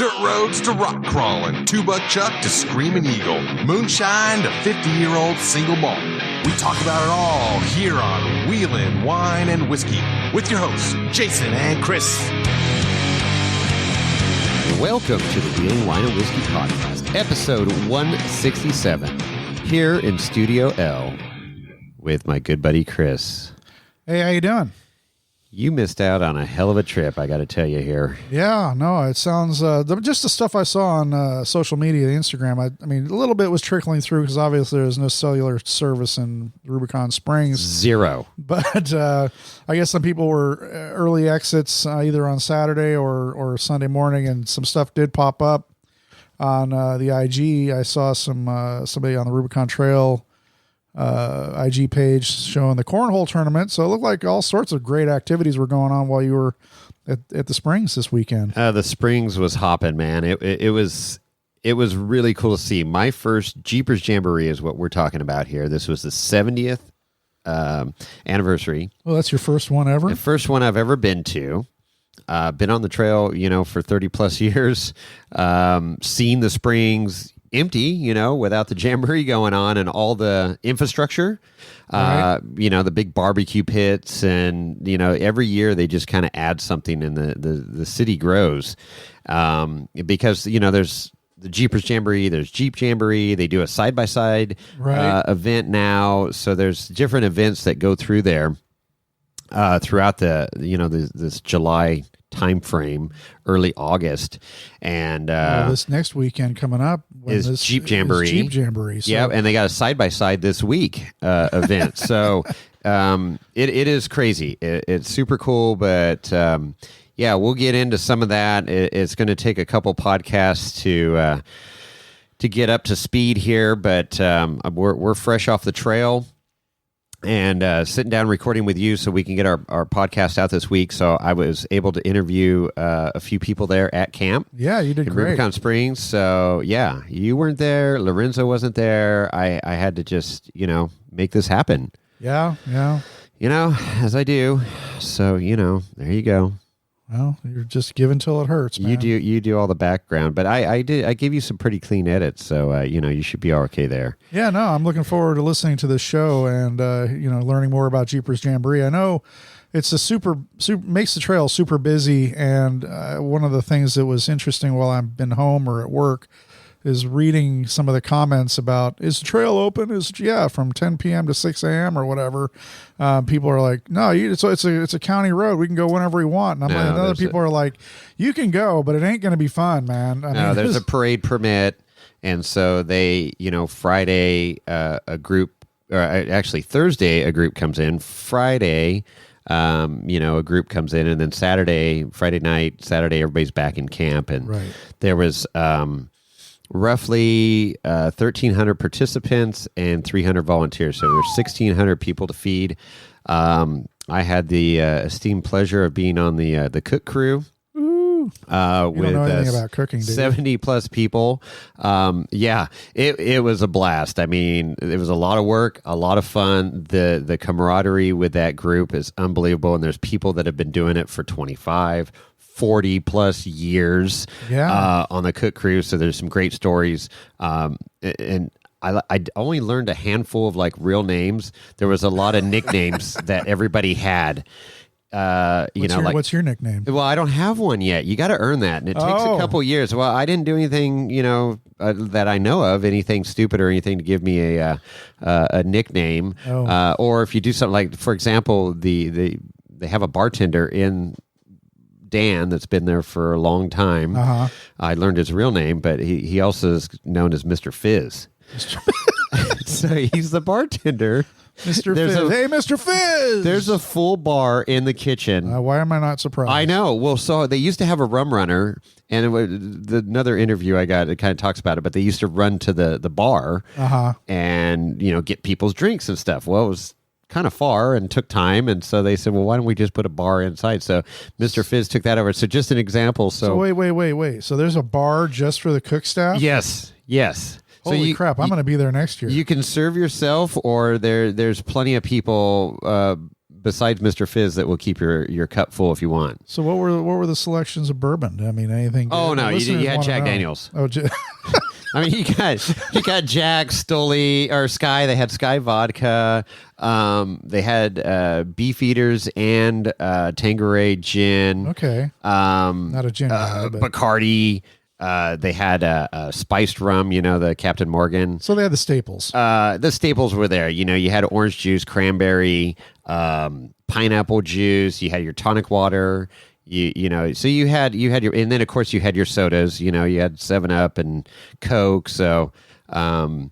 Dirt roads to rock crawling, two-buck chuck to screaming eagle, moonshine to 50-year-old single malt. We talk about it all here on Wheelin' Wine and Whiskey with your hosts, Jason and Chris. Welcome to the Wheelin' Wine and Whiskey podcast, episode 167, here in Studio L with my good buddy Chris. Hey, how you doing? You missed out on a hell of a trip, I got to tell you here. Yeah, no, it sounds, just the stuff I saw on social media, Instagram, I mean, a little bit was trickling through because obviously there's no cellular service in Rubicon Springs. Zero. But I guess some people were early exits either on Saturday or Sunday morning, and some stuff did pop up on the IG. I saw somebody on the Rubicon Trail IG page showing the cornhole tournament. So it looked like all sorts of great activities were going on while you were at the Springs this weekend. The Springs was hopping, man. It was really cool to see. My first Jeepers Jamboree is what we're talking about here. This was the 70th anniversary. Well, that's your first one ever? The first one I've ever been to. Been on the trail, for 30 plus years. Seen the Springs empty, without the jamboree going on and all the infrastructure, right. The big barbecue pits, and, every year they just kind of add something, and the city grows, because, there's the Jeepers Jamboree, there's Jeep Jamboree, they do a side-by-side event now, so there's different events that go through there throughout this July time frame, early August, and this next weekend coming up is Jeep Jamboree. So. Yeah, and they got a side-by-side this week event. So it is crazy. It's super cool, but we'll get into some of that. It's going to take a couple podcasts to get up to speed here, but we're fresh off the trail. And sitting down recording with you so we can get our podcast out this week. So I was able to interview a few people there at camp. Yeah, you did great. Rubicon Springs. So, yeah, you weren't there. Lorenzo wasn't there. I had to just, make this happen. Yeah. As I do. So, there you go. Well, you're just giving till it hurts, man. You do all the background, but I gave you some pretty clean edits, so you should be okay there. Yeah, no, I'm looking forward to listening to this show and learning more about Jeepers Jamboree. I know it's a makes the trail super busy, and one of the things that was interesting while I've been home or at work is reading some of the comments about, is the trail open? From 10 p.m. to 6 a.m. or whatever. People are like, no, it's a county road. We can go whenever we want. And other people are like, you can go, but it ain't going to be fun, man. There's a parade permit. And so they, Friday, a group, or actually Thursday, a group comes in. Friday, a group comes in. And then Friday night, Saturday, everybody's back in camp. And there was roughly 1,300 participants and 300 volunteers. So there's 1,600 people to feed. I had the esteemed pleasure of being on the cook crew. You with don't know anything about cooking, do you? 70 plus people. It was a blast. I mean, it was a lot of work, a lot of fun. The camaraderie with that group is unbelievable. And there's people that have been doing it for 25, 40 plus years on the cook crew. So there's some great stories. And I only learned a handful of real names. There was a lot of nicknames that everybody had. What's your nickname? Well, I don't have one yet. You got to earn that. And it takes a couple years. Well, I didn't do anything, that I know of, anything stupid or anything to give me a nickname. Or if you do something for example, they have a bartender in Dan that's been there for a long time. I learned his real name, but he also is known as Mr. Fizz. So he's the bartender. Mr. Fizz. Hey, Mr. Fizz! There's a full bar in the kitchen. Why am I not surprised? I know. Well, so they used to have a rum runner, and another interview I got, it kind of talks about it, but they used to run to the bar and, get people's drinks and stuff. Well, it was kind of far and took time, and so they said, well, why don't we just put a bar inside? So Mr. Fizz took that over. So just an example. So wait. So there's a bar just for the cook staff? Yes. Holy crap, I'm going to be there next year. You can serve yourself, or there's plenty of people besides Mr. Fizz that will keep your cup full if you want. So what were the selections of bourbon? I mean, anything? Oh no, you had Jack Daniels. Oh, I mean, you got Jack, Stoli, or Sky. They had Sky vodka. They had Beefeaters and Tanqueray gin. Okay. Not a gin guy, but Bacardi. They had a spiced rum, the Captain Morgan. So they had the staples. The staples were there. You had orange juice, cranberry, pineapple juice. You had your tonic water. So you had your, and then of course you had your sodas. You had 7-Up and Coke. So, there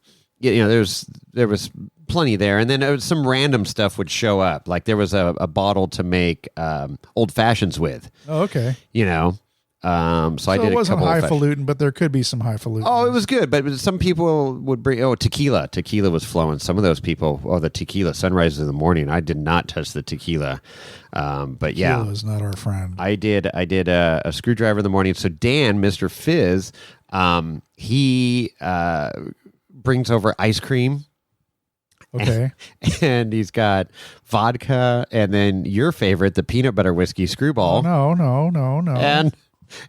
was plenty there, and then there was some random stuff would show up. Like there was a bottle to make old fashions with. Oh, okay. So I did it a wasn't couple highfalutin, but there could be some highfalutin. Oh, it was good, but some people would bring tequila. Tequila was flowing. Some of those people, the tequila sunrises in the morning. I did not touch the tequila, but tequila is not our friend. I did a screwdriver in the morning. So Dan, Mr. Fizz, he brings over ice cream. Okay. And he's got vodka, and then your favorite, the peanut butter whiskey Screwball. Oh, no.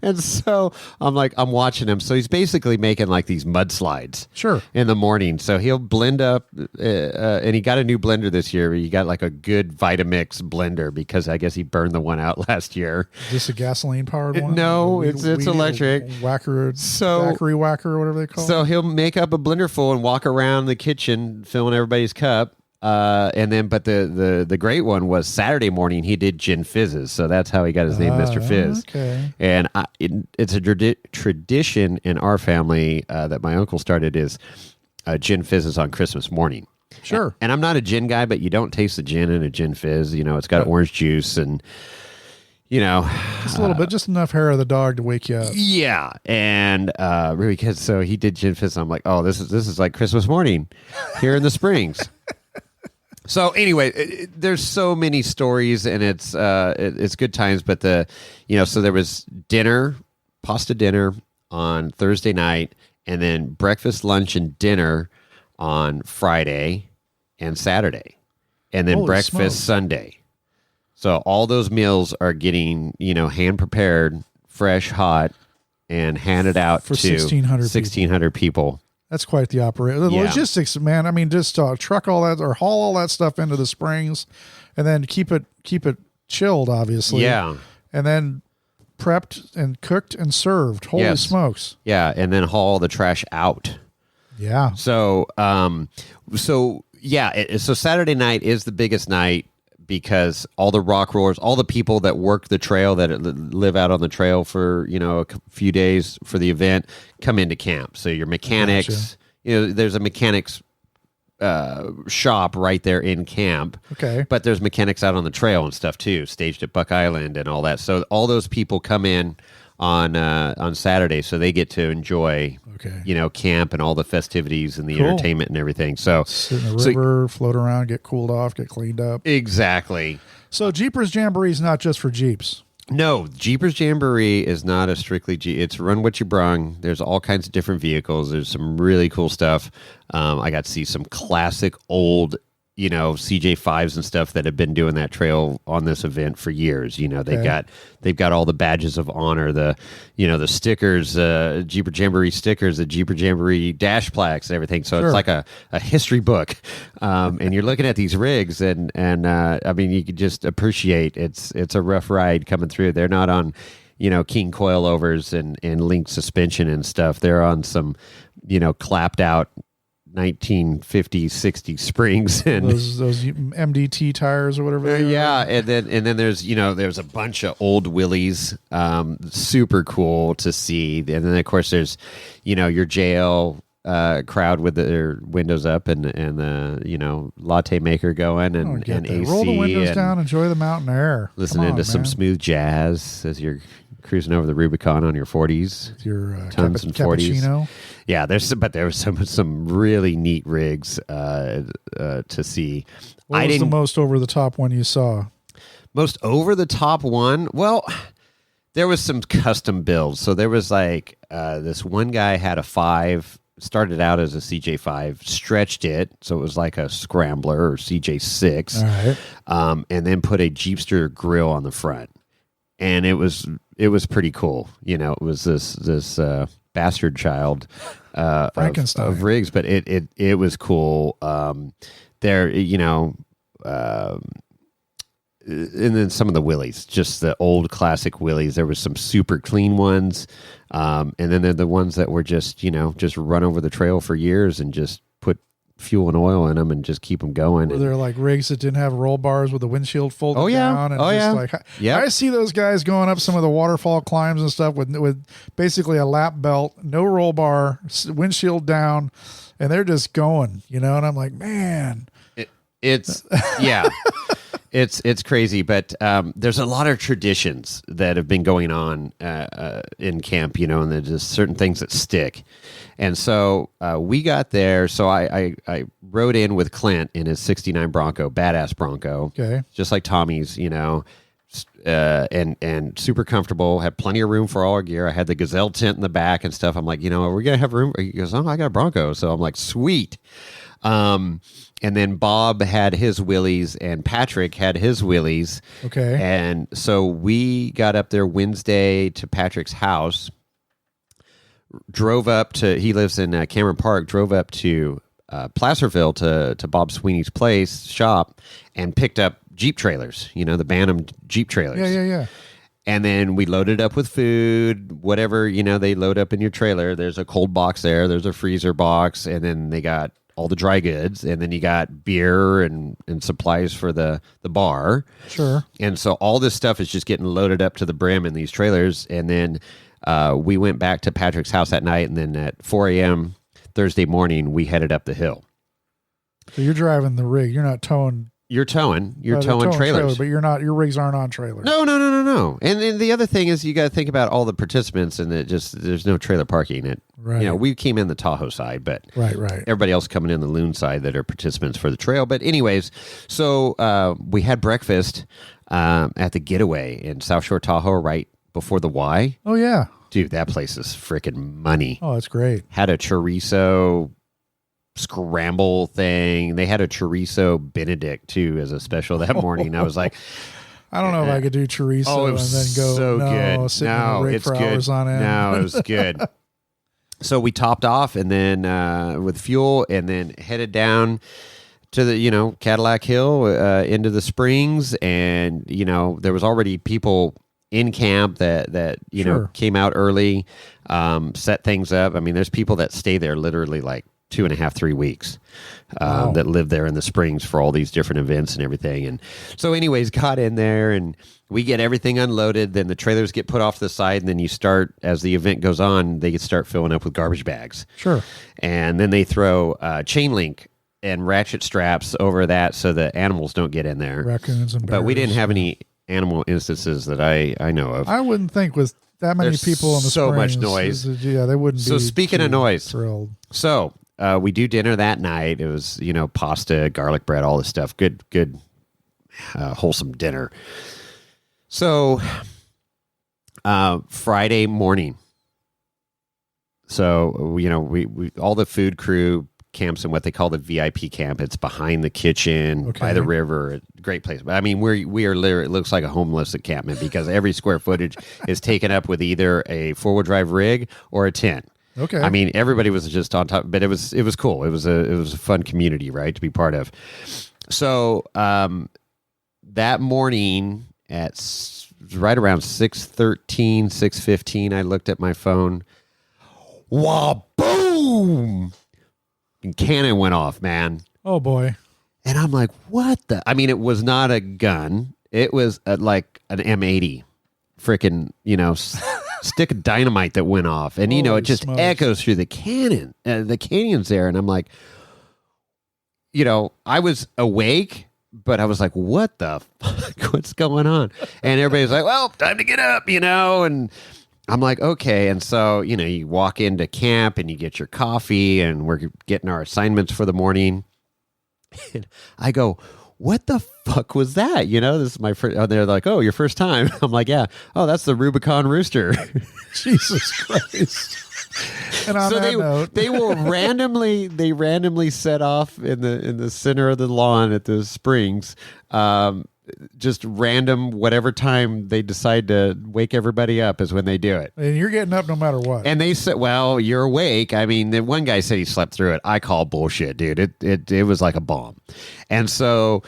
And so I'm watching him. So he's basically making like these mudslides. Sure. In the morning. So he'll blend up, and he got a new blender this year. He got like a good Vitamix blender because I guess he burned the one out last year. Is this a gasoline powered one? No, it's electric. Whackery whacker, whatever they call it. So he'll make up a blender full and walk around the kitchen filling everybody's cup. And then, but the great one was Saturday morning. He did gin fizzes, so that's how he got his name, Mr. Fizz. Okay. And it's a tradition in our family that my uncle started is gin fizzes on Christmas morning. Sure. And I'm not a gin guy, but you don't taste the gin in a gin fizz. It's got orange juice and. Just a little bit, just enough hair of the dog to wake you up. Yeah, and really good. So he did gin fizz. I'm like, oh, this is like Christmas morning here in the Springs. So anyway, there's so many stories, and it's good times. But so there was pasta dinner on Thursday night, and then breakfast, lunch, and dinner on Friday and Saturday, and then Holy breakfast smokes. Sunday. So all those meals are getting hand prepared, fresh, hot, and handed out for to 1,600 people. That's quite the operation. The logistics, man. I mean, just truck all that or haul all that stuff into the Springs, and then keep it chilled, obviously. Yeah, and then prepped and cooked and served. Holy smokes! Yeah, and then haul the trash out. Yeah. So, so Saturday night is the biggest night because all the rock rollers, all the people that work the trail, that live out on the trail for a few days for the event, come into camp. So your mechanics, there's a mechanics shop right there in camp. Okay. But there's mechanics out on the trail and stuff too, staged at Buck Island and all that. So all those people come in on Saturday, so they get to enjoy, camp and all the festivities and the entertainment and everything. So sit in the river, float around, get cooled off, get cleaned up. Exactly. So Jeepers Jamboree is not just for Jeeps. No, Jeepers Jamboree is not a strictly It's run what you brung. There's all kinds of different vehicles. There's some really cool stuff. I got to see some classic old CJ5s and stuff that have been doing that trail on this event for years. They've got all the badges of honor, the stickers, Jeeper Jamboree stickers, the Jeeper Jamboree dash plaques and everything. So It's like a history book. And you're looking at these rigs and I mean, you could just appreciate it's a rough ride coming through. They're not on, King coilovers and link suspension and stuff. They're on some, clapped out 1950s, 60s springs and those MDT tires or whatever. And then there's a bunch of old Willies, super cool to see. And then of course there's your JL crowd with their windows up and the latte maker going and AC. Roll the windows down, enjoy the mountain air. Listening to some smooth jazz as you're cruising over the Rubicon on your 40s. With your tons and 40s. Cappuccino. Yeah, there was some really neat rigs to see. What was the most over the top one you saw? Most over the top one? Well, there was some custom builds. So there was like this one guy had a 5 started out as a CJ5, stretched it so it was like a Scrambler or CJ6, All right. and then put a Jeepster grill on the front, and it was pretty cool. It was this bastard child Frankenstein of rigs, but it was cool. There, and then some of the Willys, just the old classic Willys. There was some super clean ones, and then there are the ones that were just run over the trail for years and just put fuel and oil in them and just keep them going. Were there like rigs that didn't have roll bars with the windshield folded down? And I see those guys going up some of the waterfall climbs and stuff with basically a lap belt, no roll bar, windshield down, and they're just going, and I'm like, man, it's yeah. It's crazy, but there's a lot of traditions that have been going on in camp, and there's just certain things that stick. And so we got there. So I rode in with Clint in his 69 Bronco, badass Bronco, just like Tommy's, and super comfortable, had plenty of room for all our gear. I had the Gazelle tent in the back and stuff. I'm like, are we going to have room? He goes, oh, I got a Bronco. So I'm like, sweet. And then Bob had his Willys and Patrick had his Willys. Okay. And so we got up there Wednesday to Patrick's house, drove up to, he lives in Cameron Park, drove up to Placerville to Bob Sweeney's place, shop, and picked up Jeep trailers, the Bantam Jeep trailers. Yeah. And then we loaded up with food, whatever, they load up in your trailer. There's a cold box there. There's a freezer box. And then they got all the dry goods, and then you got beer and supplies for the bar. Sure. And so all this stuff is just getting loaded up to the brim in these trailers. And then we went back to Patrick's house that night, and then at 4 a.m. Thursday morning, we headed up the hill. So you're driving the rig. You're not towing. You're towing trailers. But you're not. Your rigs aren't on trailers. No. And then the other thing is you got to think about all the participants, and there's no trailer parking. Right. We came in the Tahoe side, but right. Everybody else coming in the Loon side that are participants for the trail. But anyways, so we had breakfast at the Getaway in South Shore Tahoe right before the Y. Oh yeah, dude, that place is freaking money. Oh, it's great. Had a chorizo scramble thing. They had a chorizo Benedict too as a special that morning. I was like, I don't know if I could do chorizo and then go so good. sit in the rig for hours on end. No, it was good. So we topped off and then with fuel and then headed down to the Cadillac Hill into the Springs, and there was already people in camp that Sure. came out early, set things up. I mean, there's people that stay there literally like 2.5, 3 weeks Wow. that live there in the Springs for all these different events and everything. And so anyways, got in there and we get everything unloaded. Then the trailers get put off to the side. And then you start, as the event goes on, they start filling up with garbage bags. Sure. And then they throw chain link and ratchet straps over that so the animals don't get in there. Raccoons and bears. But we didn't have any animal instances that I know of. I wouldn't think with that many There's people in the so much Springs, noise. Yeah, they wouldn't be. So speaking of noise, thrilled. So we do dinner that night. It was, pasta, garlic bread, all this stuff. Good, wholesome dinner. So Friday morning. So, we all the food crew camps in what they call the VIP camp. It's behind the kitchen, by the river. Great place. But I mean, we are literally, it looks like a homeless encampment because every square footage is taken up with either a 4-wheel drive rig or a tent. Okay. I mean, everybody was just on top, but it was cool. It was a fun community, right, to be part of. So that morning at right around 6:13, 6:15, I looked at my phone. Wow, boom! And cannon went off, man. Oh boy! And I'm like, what the? I mean, it was not a gun. It was like an M80, freaking, stick of dynamite that went off, and it just echoes through the canyons there. And I'm like, I was awake, but I was like, what the fuck? What's going on? And everybody's like, well, time to get up, and I'm like, okay. And so, you walk into camp and you get your coffee, and we're getting our assignments for the morning. And I go, what the fuck was that? This is my first. Oh, they're like, oh, your first time. I'm like, yeah. Oh, that's the Rubicon rooster. Jesus Christ. And on that note, they will randomly set off in the center of the lawn at the springs. Just random, whatever time they decide to wake everybody up is when they do it. And you're getting up no matter what. And they said, well, you're awake. I mean, the one guy said he slept through it. I call bullshit, dude. It was like a bomb. And so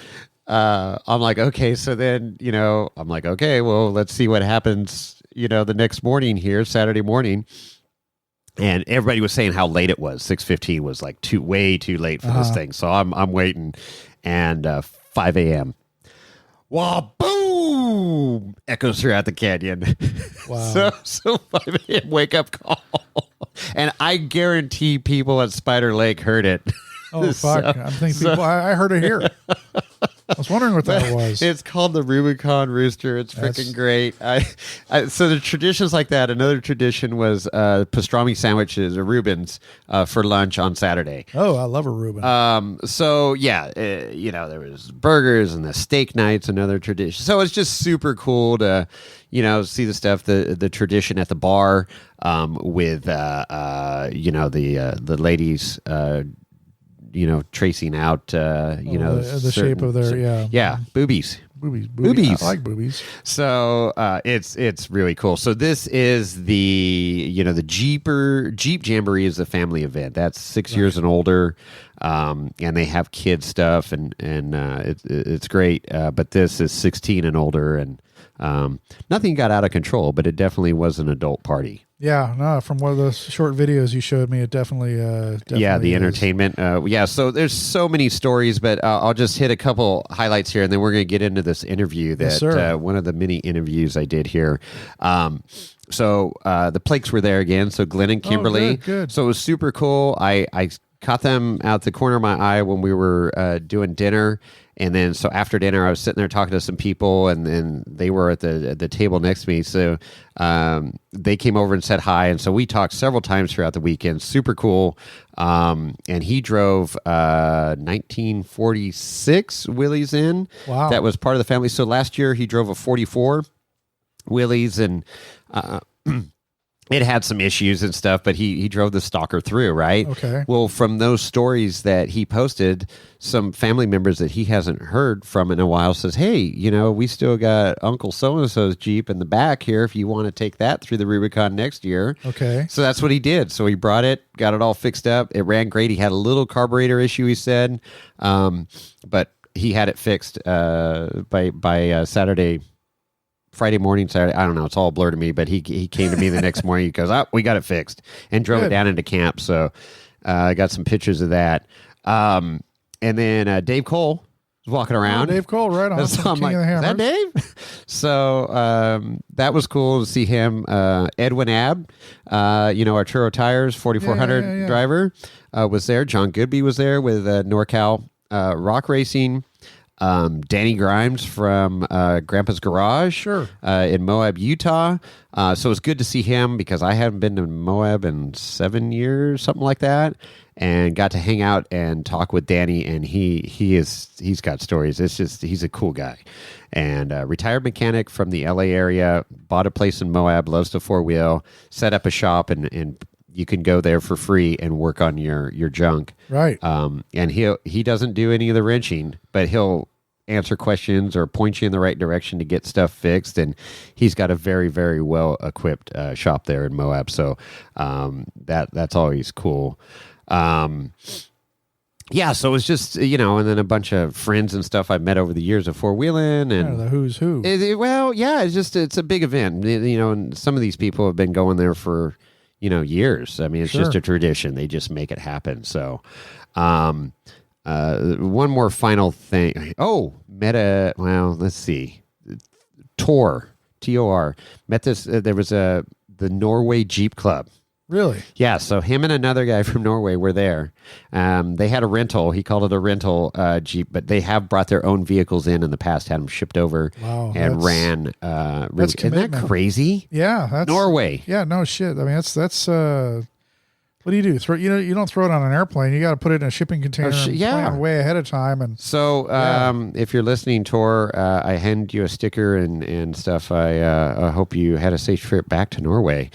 I'm like, okay, so then, I'm like, okay, well, let's see what happens, the next morning here, Saturday morning. And everybody was saying how late it was. 6:15 was like way too late for this thing. So I'm waiting, and 5 a.m. Wow, boom! Echoes throughout the canyon. Wow. So 5 a.m. wake up call. And I guarantee people at Spider Lake heard it. Oh, fuck. I'm thinking I heard it here. I was wondering what that was. It's called the Rubicon Rooster. It's freaking great. So the traditions like that. Another tradition was pastrami sandwiches or Reubens for lunch on Saturday. Oh, I love a Reuben. So yeah, there was burgers and the steak nights. Another tradition. So it's just super cool to see the stuff, the tradition at the bar with the ladies. Tracing out, the shape of their, boobies. Boobies. I like boobies. So it's really cool. So this is the Jeep Jamboree is a family event. That's 6 years and older, and they have kid stuff, and it's great. But this is 16 and older, and nothing got out of control, but it definitely was an adult party. Yeah, no, from one of those short videos you showed me, it definitely yeah, the is. entertainment. So there's so many stories, but I'll just hit a couple highlights here, and then we're going to get into this interview that one of the many interviews I did here. So the Plakes were there again, so Glenn and Kimberly. Oh, good. So it was super cool. I caught them out the corner of my eye when we were doing dinner. And then, so after dinner, I was sitting there talking to some people, and then they were at the table next to me. So they came over and said hi, and so we talked several times throughout the weekend. Super cool. And he drove 1946 Willys in. Wow, that was part of the family. So last year he drove a 44 Willys, and it had some issues and stuff, but he drove the stalker through, right? Okay. Well, from those stories that he posted, some family members that he hasn't heard from in a while says, hey, we still got Uncle So-and-so's Jeep in the back here if you want to take that through the Rubicon next year. Okay. So that's what he did. So he brought it, got it all fixed up. It ran great. He had a little carburetor issue, he said, but he had it fixed by Friday morning, Saturday, I don't know. It's all blurred to me, but he came to me the next morning. He goes, we got it fixed, and drove it down into camp. So I got some pictures of that. And then Dave Cole was walking around. Dave Cole, right on. So I'm like, is that Dave? So that was cool to see him. Edwin Abb, Arturo Tires, 4400 driver, was there. John Goodby was there with NorCal Rock Racing. Danny Grimes from Grandpa's Garage, sure, in Moab, Utah. So it was good to see him because I haven't been to Moab in 7 years, something like that, and got to hang out and talk with Danny. And he's got stories. It's just he's a cool guy, and retired mechanic from the LA area. Bought a place in Moab, loves to four wheel, set up a shop, and you can go there for free and work on your junk. Right. And he doesn't do any of the wrenching, but he'll answer questions or point you in the right direction to get stuff fixed. And he's got a very, very well equipped shop there in Moab. So that's always cool. So it was just, and then a bunch of friends and stuff I've met over the years of four-wheeling. And the who's who. It's a big event. And some of these people have been going there for, years. I mean, it's just a tradition. They just make it happen. So, one more final thing. Let's see. Tor, T-O-R. Met this, there was the Norway Jeep Club. Really? Yeah, so him and another guy from Norway were there. They had a rental. He called it a rental Jeep, but they have brought their own vehicles in the past, had them shipped over and ran. That's isn't that crazy? Yeah. That's Norway. Yeah, no shit. I mean, that's what do? You don't throw it on an airplane. You got to put it in a shipping container and plan way ahead of time. And so if you're listening, Tor, I hand you a sticker and stuff. I hope you had a safe trip back to Norway.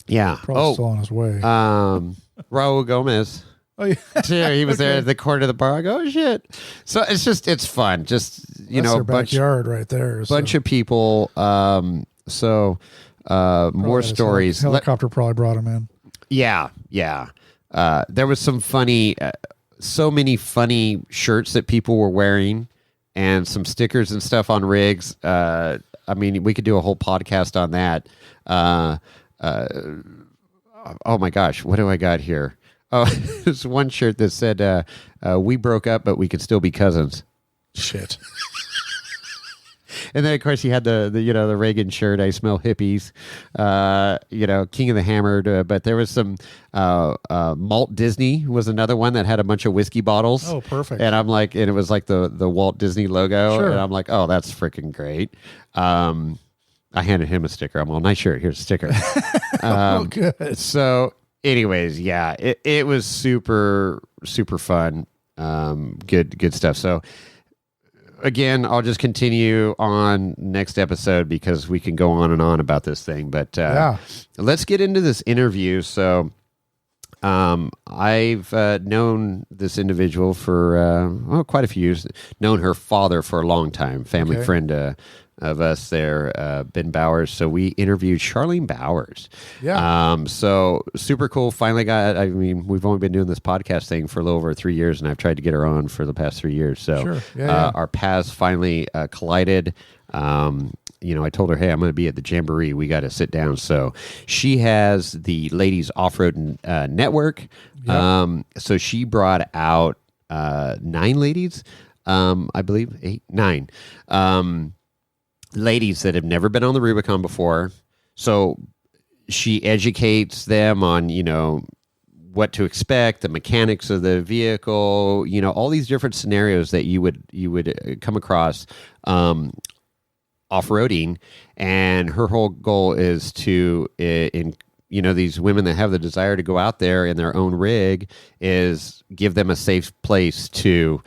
Yeah. Probably still on his way. Raul Gomez. Oh, yeah. Yeah, he was there at the corner of the bar. I go, oh, shit. So it's fun. Just, That's their backyard right there. Bunch of people. More stories. Helicopter probably brought him in. Yeah. There was some funny, so many funny shirts that people were wearing and some stickers and stuff on rigs. I mean, we could do a whole podcast on that. Oh my gosh, what do I got here? Oh, there's one shirt that said, we broke up, but we could still be cousins. Shit. And then, of course, he had the Reagan shirt, I smell hippies, King of the Hammered. But there was some Malt Disney was another one that had a bunch of whiskey bottles. Oh, perfect. And I'm like, and it was like the Walt Disney logo. Sure. And I'm like, oh, that's freaking great. I handed him a sticker. I'm all, nice shirt. Here's a sticker. Good. So anyways, yeah, it was super, super fun. Good stuff. So again, I'll just continue on next episode because we can go on and on about this thing. But let's get into this interview. So I've known this individual for quite a few years. Known her father for a long time. Family friend of us there, Ben Bowers. So we interviewed Charlene Bowers. Yeah. So super cool. Finally we've only been doing this podcast thing for a little over 3 years, and I've tried to get her on for the past 3 years. So sure. Yeah. Our paths finally collided. I told her, hey, I'm going to be at the Jamboree. We got to sit down. So she has the Ladies Offroad Network. Yep. So she brought out 9 ladies, I believe, 9. Ladies that have never been on the Rubicon before. So she educates them on, what to expect, the mechanics of the vehicle, all these different scenarios that you would come across off-roading. And her whole goal is to, these women that have the desire to go out there in their own rig, is give them a safe place to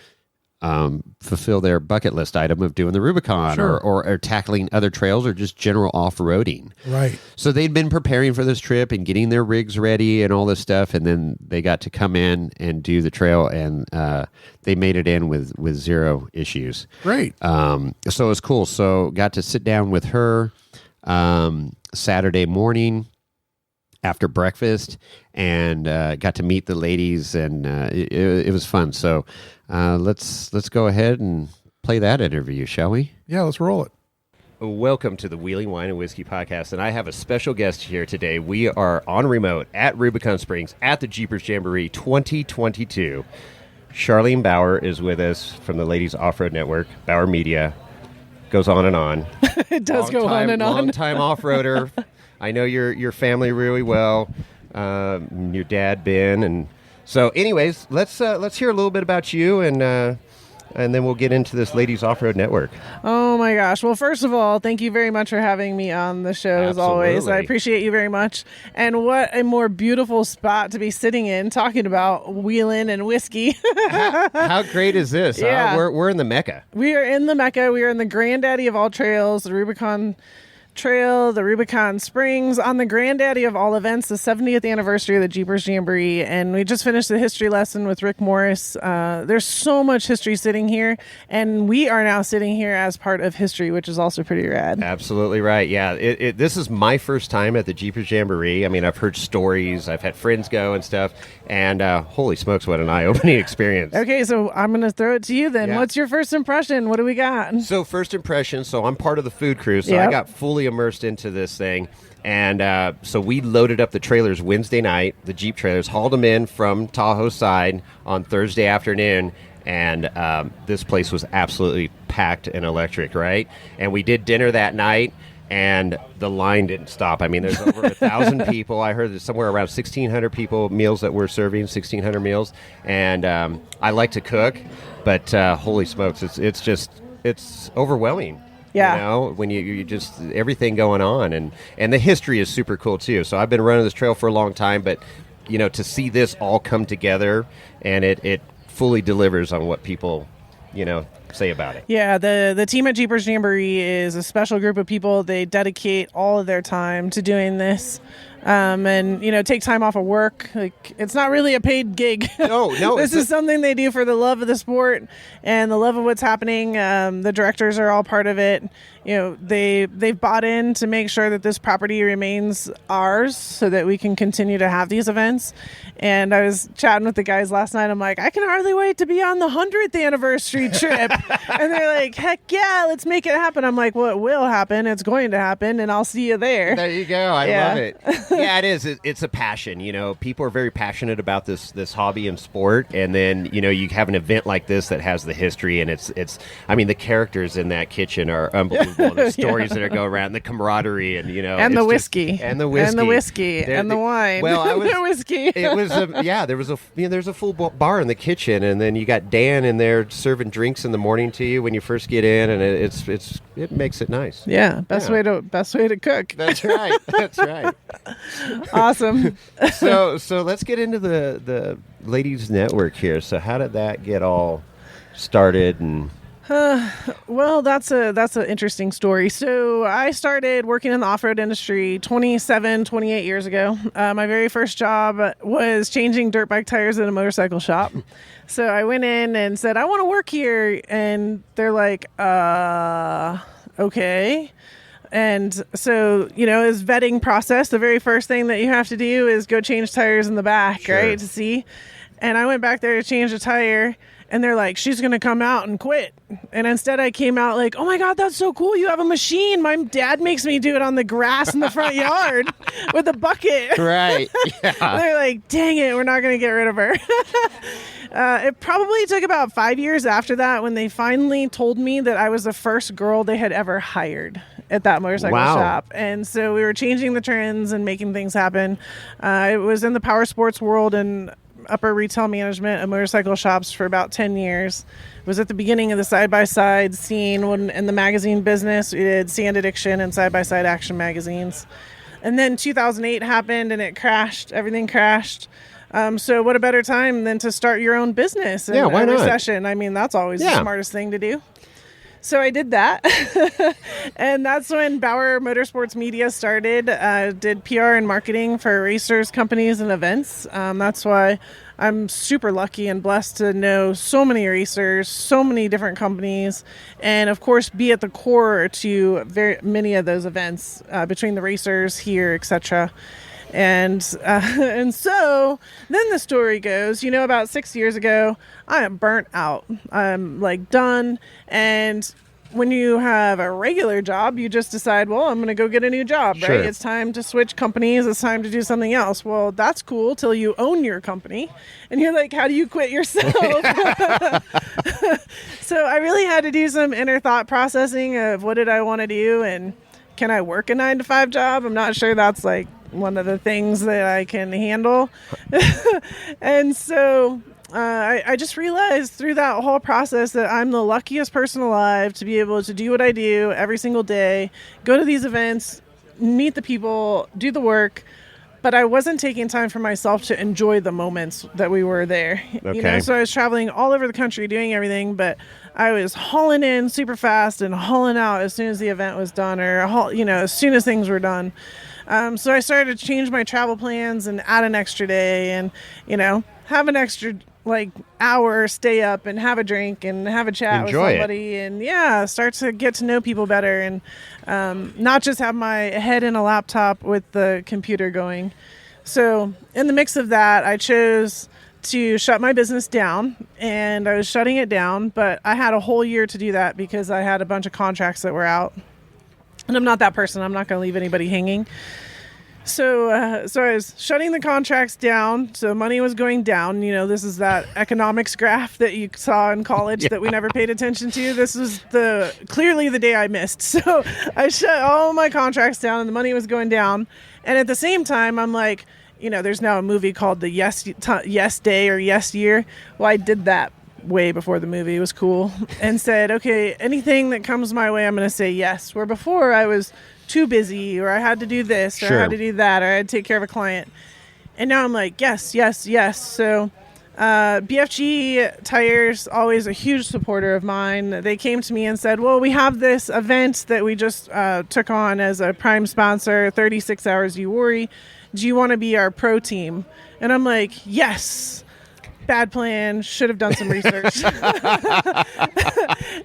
fulfill their bucket list item of doing the Rubicon. Sure. or tackling other trails or just general off-roading. Right. So they'd been preparing for this trip and getting their rigs ready and all this stuff, and then they got to come in and do the trail, and they made it in with 0 issues. Great. So it was cool. So got to sit down with her Saturday morning after breakfast, and got to meet the ladies, and it was fun. So let's go ahead and play that interview, shall we? Yeah, let's roll it. Welcome to the Wheeling Wine and Whiskey Podcast, and I have a special guest here today. We are on remote at Rubicon Springs at the Jeepers Jamboree 2022. Charlene Bower is with us from the Ladies Offroad Network, Bower Media. Goes on and on. It does go on and on. Long-time off-roader. I know your family really well, your dad, Ben. And so anyways, let's hear a little bit about you, and then we'll get into this Ladies Offroad Network. Oh my gosh. Well, first of all, thank you very much for having me on the show. As always. I appreciate you very much. And what a more beautiful spot to be sitting in talking about wheeling and whiskey. How great is this? Yeah. We're in the Mecca. We are in the Mecca. We are in the granddaddy of all trails, the Rubicon Trail, the Rubicon Springs, on the granddaddy of all events, the 70th anniversary of the Jeepers Jamboree. And we just finished the history lesson with Rick Morris. There's so much history sitting here, and we are now sitting here as part of history, which is also pretty rad. Absolutely right. Yeah, this is my first time at the Jeepers Jamboree. I mean, I've heard stories, I've had friends go and stuff, and holy smokes, what an eye-opening experience. Okay, so I'm going to throw it to you then. Yeah. What's your first impression? What do we got? So first impression, so I'm part of the food crew, so Yep. I got fully immersed into this thing. And so we loaded up the trailers Wednesday night, the Jeep trailers, hauled them in from Tahoe side on Thursday afternoon, and this place was absolutely packed and electric, right? And we did dinner that night, and the line didn't stop. I mean, there's over 1,000 people. I heard there's somewhere around 1,600 people, meals that we're serving, 1,600 meals. And I like to cook, but holy smokes, it's overwhelming. Yeah. You know, when you just, everything going on. And the history is super cool, too. So I've been running this trail for a long time, but, to see this all come together, and it fully delivers on what people, say about it. Yeah, the team at Jeepers Jamboree is a special group of people. They dedicate all of their time to doing this. and take time off of work. Like, it's not really a paid gig. No, This is something they do for the love of the sport and the love of what's happening. The directors are all part of it. They've bought in to make sure that this property remains ours so that we can continue to have these events. And I was chatting with the guys last night. I'm like, I can hardly wait to be on the 100th anniversary trip. And they're like, heck yeah, let's make it happen. I'm like, well, it will happen. It's going to happen, and I'll see you there. There you go. I love it. Yeah, it is. It's a passion. People are very passionate about this hobby and sport. And then, you have an event like this that has the history, and it's the characters in that kitchen are unbelievable. The stories that are going around, the camaraderie, and and the whiskey, and the whiskey, and the wine. Well, the whiskey. It was there's a full bar in the kitchen, and then you got Dan in there serving drinks in the morning to you when you first get in, and it makes it nice. Yeah, best way to cook. That's right. That's right. Awesome. So let's get into the Ladies Network here. So how did that get all started? And well, that's an interesting story. So I started working in the off-road industry 28 years ago. My very first job was changing dirt bike tires in a motorcycle shop. So I went in and said, I want to work here. And they're like, okay. And so, as vetting process, the very first thing that you have to do is go change tires in the back, sure, right, to see. And I went back there to change a tire. And they're like, she's going to come out and quit. And instead I came out like, oh my God, that's so cool. You have a machine. My dad makes me do it on the grass in the front yard with a bucket. Right. Yeah. They're like, dang it, we're not going to get rid of her. It probably took about 5 years after that when they finally told me that I was the first girl they had ever hired at that motorcycle shop. And so we were changing the trends and making things happen. I was in the power sports world and upper retail management of motorcycle shops for about 10 years. It was at the beginning of the side-by-side scene when in the magazine business. We did Sand Addiction and side-by-side action magazines. And then 2008 happened and it crashed. Everything crashed. So what a better time than to start your own business in why a not? recession? I mean, that's always the smartest thing to do. So I did that. And that's when Bower Motorsports Media started. Did PR and marketing for racers, companies, and events. That's why I'm super lucky and blessed to know so many racers, so many different companies, and of course be at the core to very many of those events between the racers here, etc. And so then the story goes, about 6 years ago, I am burnt out. I'm like done. And when you have a regular job, you just decide, well, I'm going to go get a new job, right? Sure. It's time to switch companies. It's time to do something else. Well, that's cool till you own your company. And you're like, how do you quit yourself? So I really had to do some inner thought processing of what did I want to do and can I work a 9-to-5 job? I'm not sure that's like one of the things that I can handle. And so I just realized through that whole process that I'm the luckiest person alive to be able to do what I do every single day, go to these events, meet the people, do the work. But I wasn't taking time for myself to enjoy the moments that we were there. Okay. So I was traveling all over the country doing everything, but I was hauling in super fast and hauling out as soon as the event was done or, as soon as things were done. So I started to change my travel plans and add an extra day and, have an extra hour, stay up and have a drink and have a chat Enjoy with somebody and start to get to know people better and not just have my head in a laptop with the computer going. So in the mix of that, I chose to shut my business down and I was shutting it down, but I had a whole year to do that because I had a bunch of contracts that were out. And I'm not that person. I'm not going to leave anybody hanging. So I was shutting the contracts down. So money was going down. This is that economics graph that you saw in college that we never paid attention to. This was clearly the day I missed. So I shut all my contracts down and the money was going down. And at the same time, I'm like, there's now a movie called the Yes Day or Yes Year. Well, I did that way before the movie. It was cool. And said, okay, anything that comes my way, I'm going to say yes. Where before I was too busy or I had to do this or I had to do that or I had to take care of a client. And now I'm like, yes, yes, yes. So BFG Tires, always a huge supporter of mine. They came to me and said, well, we have this event that we just took on as a prime sponsor, 36 Hours You Worry. Do you want to be our pro team? And I'm like, yes. Bad plan. Should have done some research.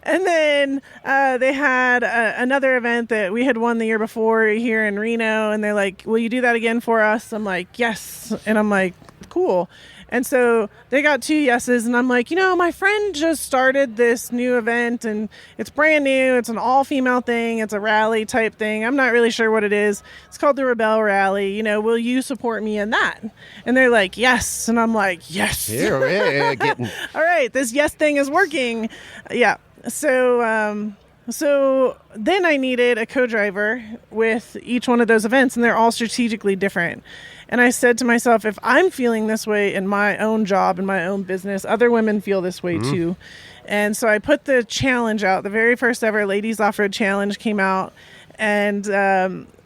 And then they had another event that we had won the year before here in Reno. And they're like, will you do that again for us? I'm like, yes. And I'm like, cool. And so they got 2 yeses, and I'm like, my friend just started this new event, and it's brand new. It's an all-female thing. It's a rally type thing. I'm not really sure what it is. It's called the Rebelle Rally. Will you support me in that? And they're like, yes. And I'm like, yes. Getting... All right, this yes thing is working. Yeah. So then I needed a co-driver with each one of those events, and they're all strategically different. And I said to myself, if I'm feeling this way in my own job, in my own business, other women feel this way too. And so I put the challenge out. The very first ever Ladies Offroad Challenge came out. And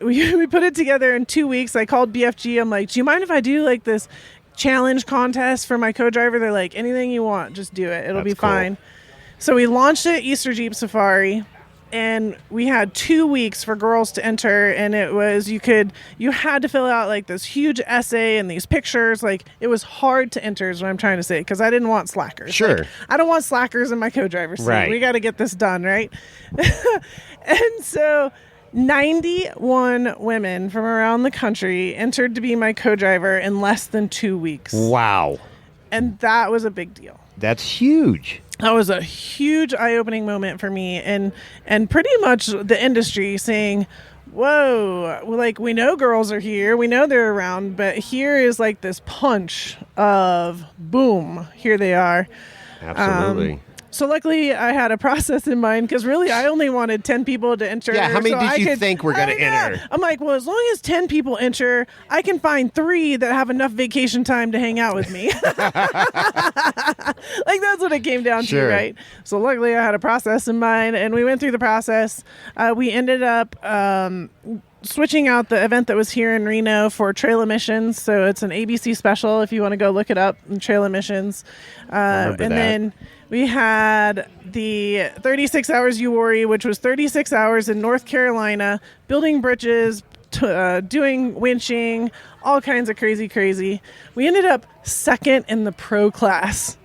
we put it together in 2 weeks. I called BFG. I'm like, do you mind if I do like this challenge contest for my co-driver? They're like, anything you want, just do it. It'll be fine. So we launched it Easter Jeep Safari. And we had 2 weeks for girls to enter, and it was you had to fill out like this huge essay and these pictures. Like, it was hard to enter is what I'm trying to say, because I didn't want slackers. Sure. Like, I don't want slackers in my co-driver's seat. Right. We got to get this done, right? And so 91 women from around the country entered to be my co-driver in less than 2 weeks. Wow. And that was a big deal. That's huge. That was a huge eye-opening moment for me, and pretty much the industry saying, whoa, like, we know girls are here, we know they're around, but here is like this punch of boom, here they are. Absolutely. So luckily I had a process in mind, because really I only wanted 10 people to enter. Yeah, how many did you think were going to enter? I'm like, well, as long as 10 people enter, I can find 3 that have enough vacation time to hang out with me. Like, that's what it came down to, right? So luckily I had a process in mind, and we went through the process. We ended up switching out the event that was here in Reno for trail emissions. So it's an ABC special if you want to go look it up, trail emissions. Then we had the 36 Hours You Worry, which was 36 hours in North Carolina, building bridges, doing winching, all kinds of crazy. We ended up second in the pro class.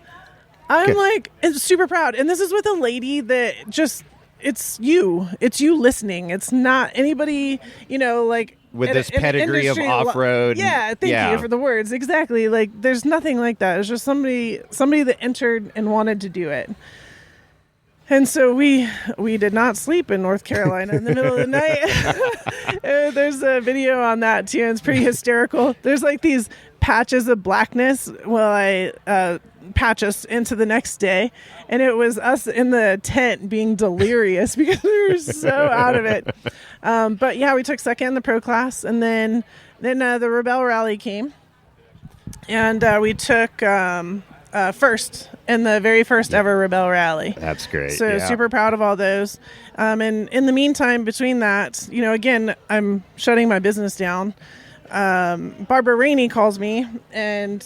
I'm like, super proud. And this is with a lady that just, it's you listening. It's not anybody, like, with this pedigree of off-road. Yeah, thank you for the words. Exactly. Like, there's nothing like that. It's just somebody that entered and wanted to do it. And so we did not sleep in North Carolina in the middle of the night. There's a video on that too. It's pretty hysterical. There's like these patches of blackness while I patch us into the next day, and it was us in the tent being delirious because we were so out of it. But yeah, we took second in the pro class, and then the Rebelle Rally came, and we took first in the very first ever Rebelle Rally. That's great. So super proud of all those. And in the meantime, between that, again, I'm shutting my business down. Barbara Rainey calls me, and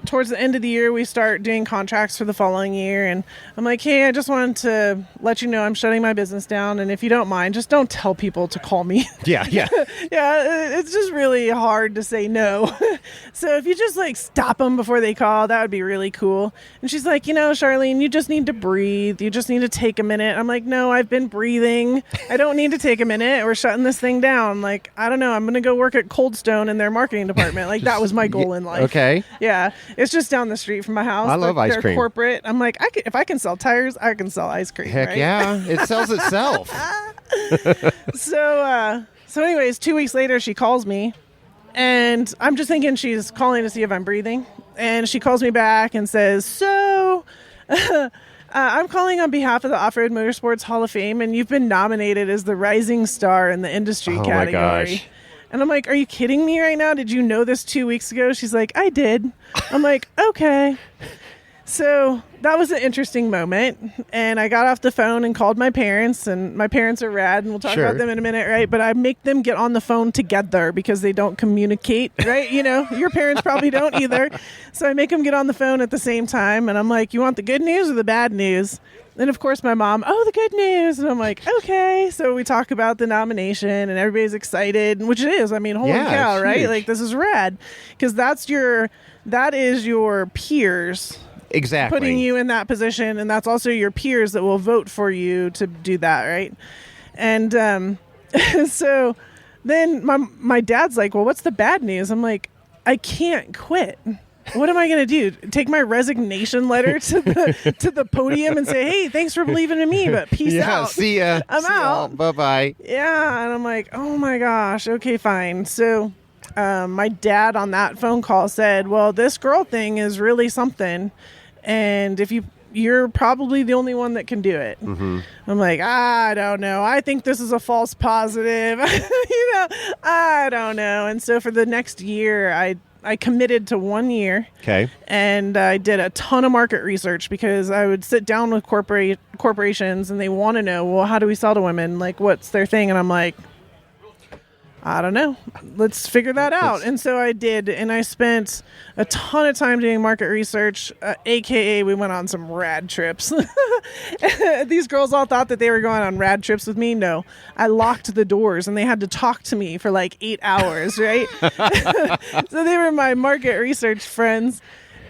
towards the end of the year we start doing contracts for the following year, and I'm like, hey, I just wanted to let you know I'm shutting my business down, and if you don't mind, just don't tell people to call me. Yeah It's just really hard to say no. So if you just like stop them before they call, that would be really cool. And she's like, Charlene, you just need to breathe, you just need to take a minute. I'm like, no, I've been breathing, I don't need to take a minute, we're shutting this thing down. Like, I don't know, I'm gonna go work at Cold Stone in their marketing department. Like, that was my goal in life. Okay. Yeah. It's just down the street from my house. I love ice cream. Corporate. I'm like, if I can sell tires, I can sell ice cream. Heck right? yeah. It sells itself. So anyways, 2 weeks later, she calls me, and I'm just thinking she's calling to see if I'm breathing. And she calls me back and says, so I'm calling on behalf of the Off-Road Motorsports Hall of Fame, and you've been nominated as the rising star in the industry category. My gosh. And I'm like, are you kidding me right now? Did you know this 2 weeks ago? She's like, I did. I'm like, okay. So that was an interesting moment. And I got off the phone and called my parents, and my parents are rad, and we'll talk about them in a minute, right? But I make them get on the phone together because they don't communicate, right? Your parents probably don't either. So I make them get on the phone at the same time. And I'm like, you want the good news or the bad news? And of course my mom, the good news. And I'm like, okay. So we talk about the nomination and everybody's excited, which it is. I mean, holy cow, right? Huge. Like, this is rad. Because that is your peers. Exactly. Putting you in that position. And that's also your peers that will vote for you to do that, right? And so then my dad's like, well, what's the bad news? I'm like, I can't quit. What am I going to do? Take my resignation letter to the podium and say, hey, thanks for believing in me, but peace out. See ya. I'm out. Bye-bye. Yeah. And I'm like, oh my gosh. Okay, fine. So my dad on that phone call said, well, this girl thing is really something. And if you're probably the only one that can do it. Mm-hmm. I'm like, I don't know. I think this is a false positive. I don't know. And so for the next year, I committed to 1 year. Okay. And I did a ton of market research because I would sit down with corporations and they want to know, well, how do we sell to women? Like, what's their thing? And I'm like, I don't know. Let's figure that out. And so I did. And I spent a ton of time doing market research, AKA we went on some rad trips. These girls all thought that they were going on rad trips with me. No, I locked the doors and they had to talk to me for like 8 hours, right? So they were my market research friends.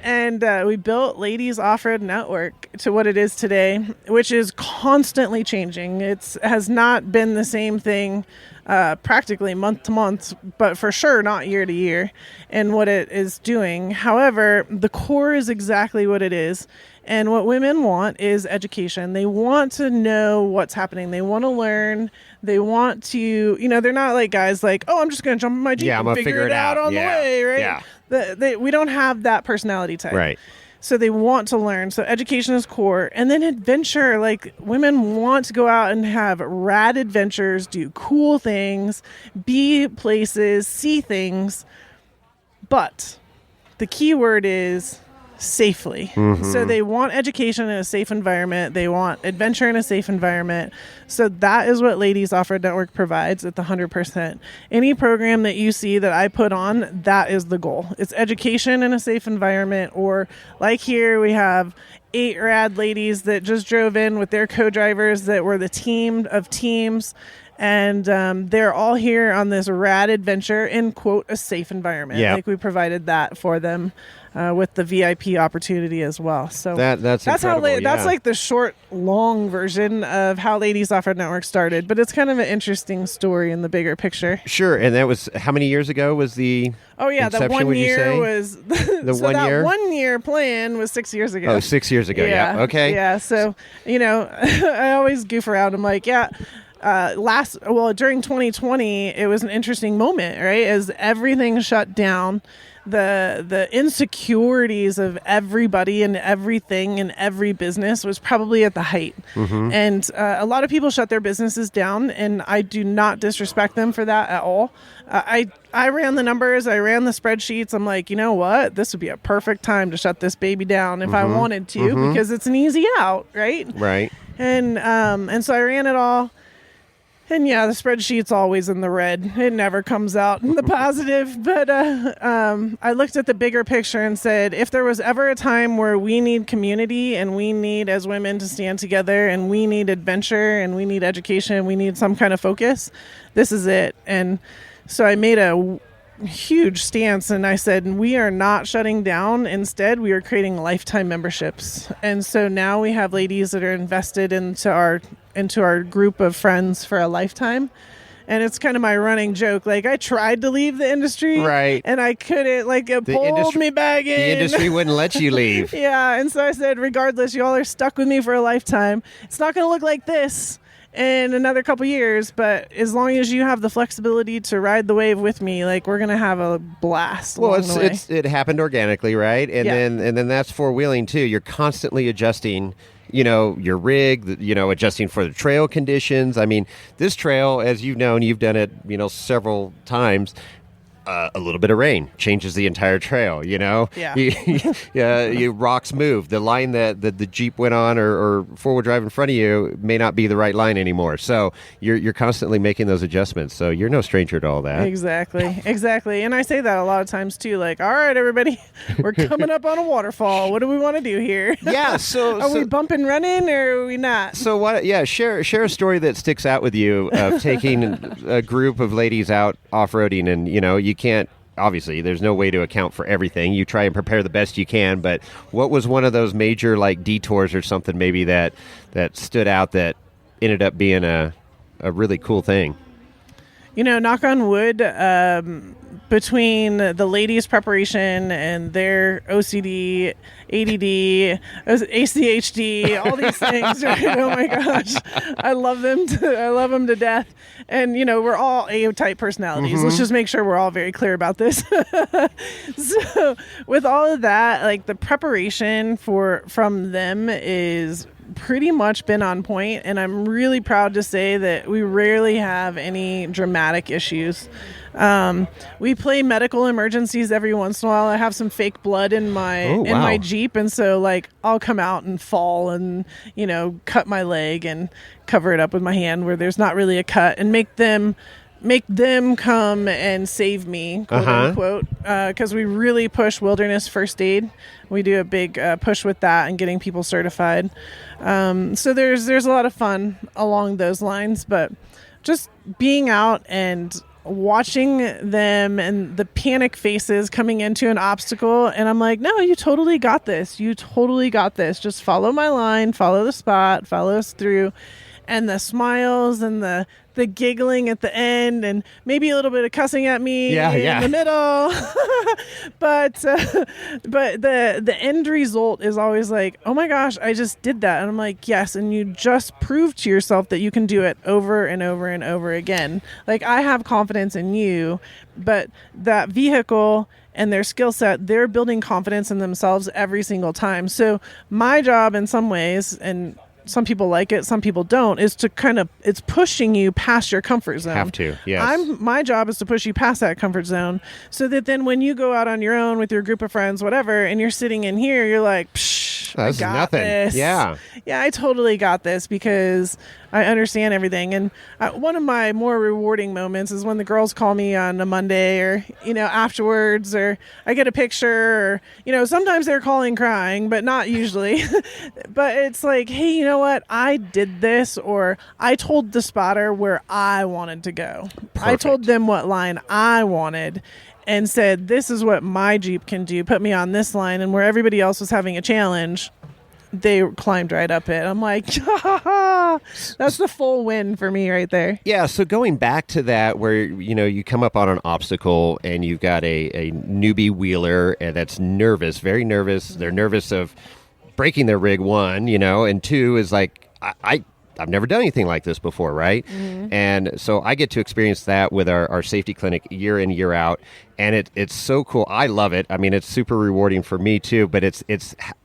And we built Ladies Offroad Network to what it is today, which is constantly changing. It has not been the same thing practically month to month, but for sure not year to year in what it is doing. However, the core is exactly what it is. And what women want is education. They want to know what's happening. They want to learn. They want to, they're not like guys like, I'm just going to jump in my Jeep and figure it out on the way, right? Yeah. We don't have that personality type. Right. So they want to learn. So education is core. And then adventure, like women want to go out and have rad adventures, do cool things, be places, see things. But the key word is safely. Mm-hmm. So they want education in a safe environment. They want adventure in a safe environment. So that is what Ladies Offroad Network provides at the 100%. Any program that you see that I put on, that is the goal. It's education in a safe environment, or like here we have 8 rad ladies that just drove in with their co-drivers that were the team of teams. And they're all here on this rad adventure in, quote, a safe environment. Yep. Like we provided that for them with the VIP opportunity as well. So that's incredible. That's like the short, long version of how Ladies Offroad Network started. But it's kind of an interesting story in the bigger picture. Sure. And that was, how many years ago was the that inception, 1 year was... The so 1 that year? 1 year plan was 6 years ago. Oh, 6 years ago. Yeah. Okay. Yeah. So, I always goof around. I'm like, during 2020, it was an interesting moment, right? As everything shut down, the insecurities of everybody and everything in every business was probably at the height. Mm-hmm. And a lot of people shut their businesses down, and I do not disrespect them for that at all. I ran the numbers, I ran the spreadsheets. I'm like, you know what? This would be a perfect time to shut this baby down if I wanted to, because it's an easy out, right? Right. And so I ran it all. And the spreadsheet's always in the red. It never comes out in the positive. But I looked at the bigger picture and said, if there was ever a time where we need community and we need, as women, to stand together, and we need adventure and we need education, we need some kind of focus, this is it. And so I made a huge stance and I said, we are not shutting down. Instead, we are creating lifetime memberships. And so now we have ladies that are invested into our group of friends for a lifetime. And it's kind of my running joke. Like, I tried to leave the industry, right, and I couldn't. Like, it pulled me back in. The industry wouldn't let you leave. Yeah, and so I said, regardless, y'all are stuck with me for a lifetime. It's not going to look like this in another couple years, but as long as you have the flexibility to ride the wave with me, like, we're going to have a blast. Well, it happened organically, right? And then that's four-wheeling too. You're constantly adjusting, your rig, adjusting for the trail conditions. I mean, this trail, as you've known, you've done it, several times. a little bit of rain changes the entire trail, rocks move. The line that the Jeep went on or four-wheel drive in front of you may not be the right line anymore. So you're constantly making those adjustments. So you're no stranger to all that. Exactly. And I say that a lot of times too, like, all right, everybody, we're coming up on a waterfall. What do we want to do here? Yeah. Are we bumping running or are we not? So what? Yeah. Share a story that sticks out with you of taking a group of ladies out off-roading, and you can't. Obviously, there's no way to account for everything. You try and prepare the best you can, but what was one of those major detours or something maybe that stood out that ended up being a really cool thing? Knock on wood, between the ladies' preparation and their OCD, ADD, ACHD, all these things, right? Oh my gosh. I love them to death. And, we're all A-type personalities. Mm-hmm. Let's just make sure we're all very clear about this. So with all of that, the preparation from them is pretty much been on point, and I'm really proud to say that we rarely have any dramatic issues. We play medical emergencies every once in a while. I have some fake blood in my Jeep, and so I'll come out and fall and cut my leg and cover it up with my hand where there's not really a cut, and make them come and save me, quote unquote, because we really push wilderness first aid. We do a big push with that and getting people certified. So there's a lot of fun along those lines, but just being out and watching them and the panic faces coming into an obstacle, and I'm like, no, you totally got this. Just follow my line, follow the spot, follow us through. And the smiles and the giggling at the end, and maybe a little bit of cussing at me in the middle. but the end result is always like, oh my gosh, I just did that. And I'm like, yes, and you just proved to yourself that you can do it over and over and over again. I have confidence in you, but that vehicle and their skill set, they're building confidence in themselves every single time. So my job in some ways, and some people like it, some people don't, is to it's pushing you past your comfort zone. Have to, yes. My job is to push you past that comfort zone, so that then when you go out on your own with your group of friends, whatever, and you're sitting in here, you're like, psh, I got nothing. This. Yeah, I totally got this because I understand everything. And one of my more rewarding moments is when the girls call me on a Monday, or afterwards, or I get a picture, or sometimes they're calling crying, but not usually. But it's like, hey, you know what? I did this, or I told the spotter where I wanted to go. Perfect. I told them what line I wanted, and said, this is what my Jeep can do. Put me on this line. And where everybody else was having a challenge, they climbed right up it. I'm like, that's the full win for me right there. Yeah, so going back to that where, you come up on an obstacle and you've got a newbie wheeler that's nervous, very nervous. They're nervous of breaking their rig, one, and two is like, I've never done anything like this before, right? Mm-hmm. And so I get to experience that with our safety clinic year in, year out, and it's so cool. I love it. I mean, it's super rewarding for me too, but it's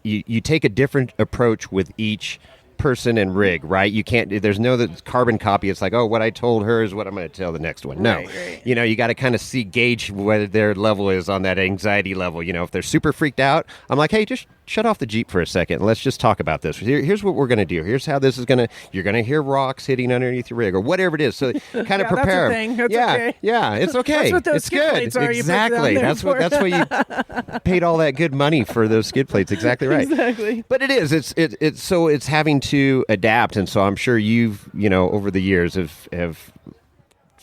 you take a different approach with each person and rig, right? You can't, there's no carbon copy. It's like, oh, what I told her is what I'm going to tell the next one. No, right. You got to kind of gauge what their level is on that anxiety level. If they're super freaked out, I'm like, hey, just shut off the Jeep for a second. Let's just talk about this. Here's what we're going to do. Here's how this is you're going to hear rocks hitting underneath your rig or whatever it is. So kind of prepare. That's a thing. That's okay. Yeah, it's okay. That's what those it's skid good. plates are. Exactly. That's what you paid all that good money for, those skid plates. Exactly right. Exactly. But it is. It's having to adapt. And so I'm sure you've, over the years have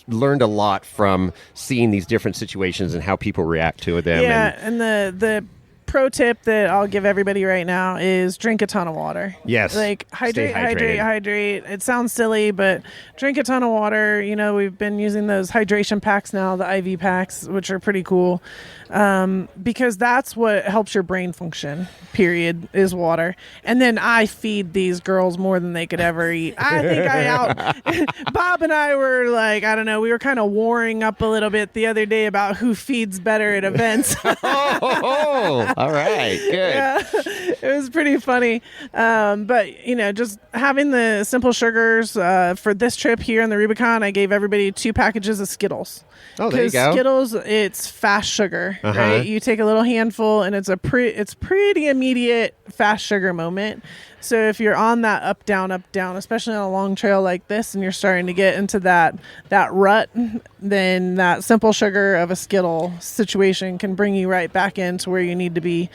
learned a lot from seeing these different situations and how people react to them. Yeah, and the pro tip that I'll give everybody right now is drink a ton of water. Yes. Hydrate. It sounds silly, but drink a ton of water. We've been using those hydration packs now, the IV packs, which are pretty cool. Because that's what helps your brain function, period, is water. And then I feed these girls more than they could ever eat. I think Bob and I were like, I don't know, we were kind of warring up a little bit the other day about who feeds better at events. I All right, good. Yeah, it was pretty funny. But, just having the simple sugars for this trip here in the Rubicon, I gave everybody 2 packages of Skittles. Oh, there you go. Skittles, it's fast sugar, right? You take a little handful, and it's pretty immediate fast sugar moment. So if you're on that up, down, especially on a long trail like this, and you're starting to get into that rut, then that simple sugar of a Skittle situation can bring you right back into where you need to be.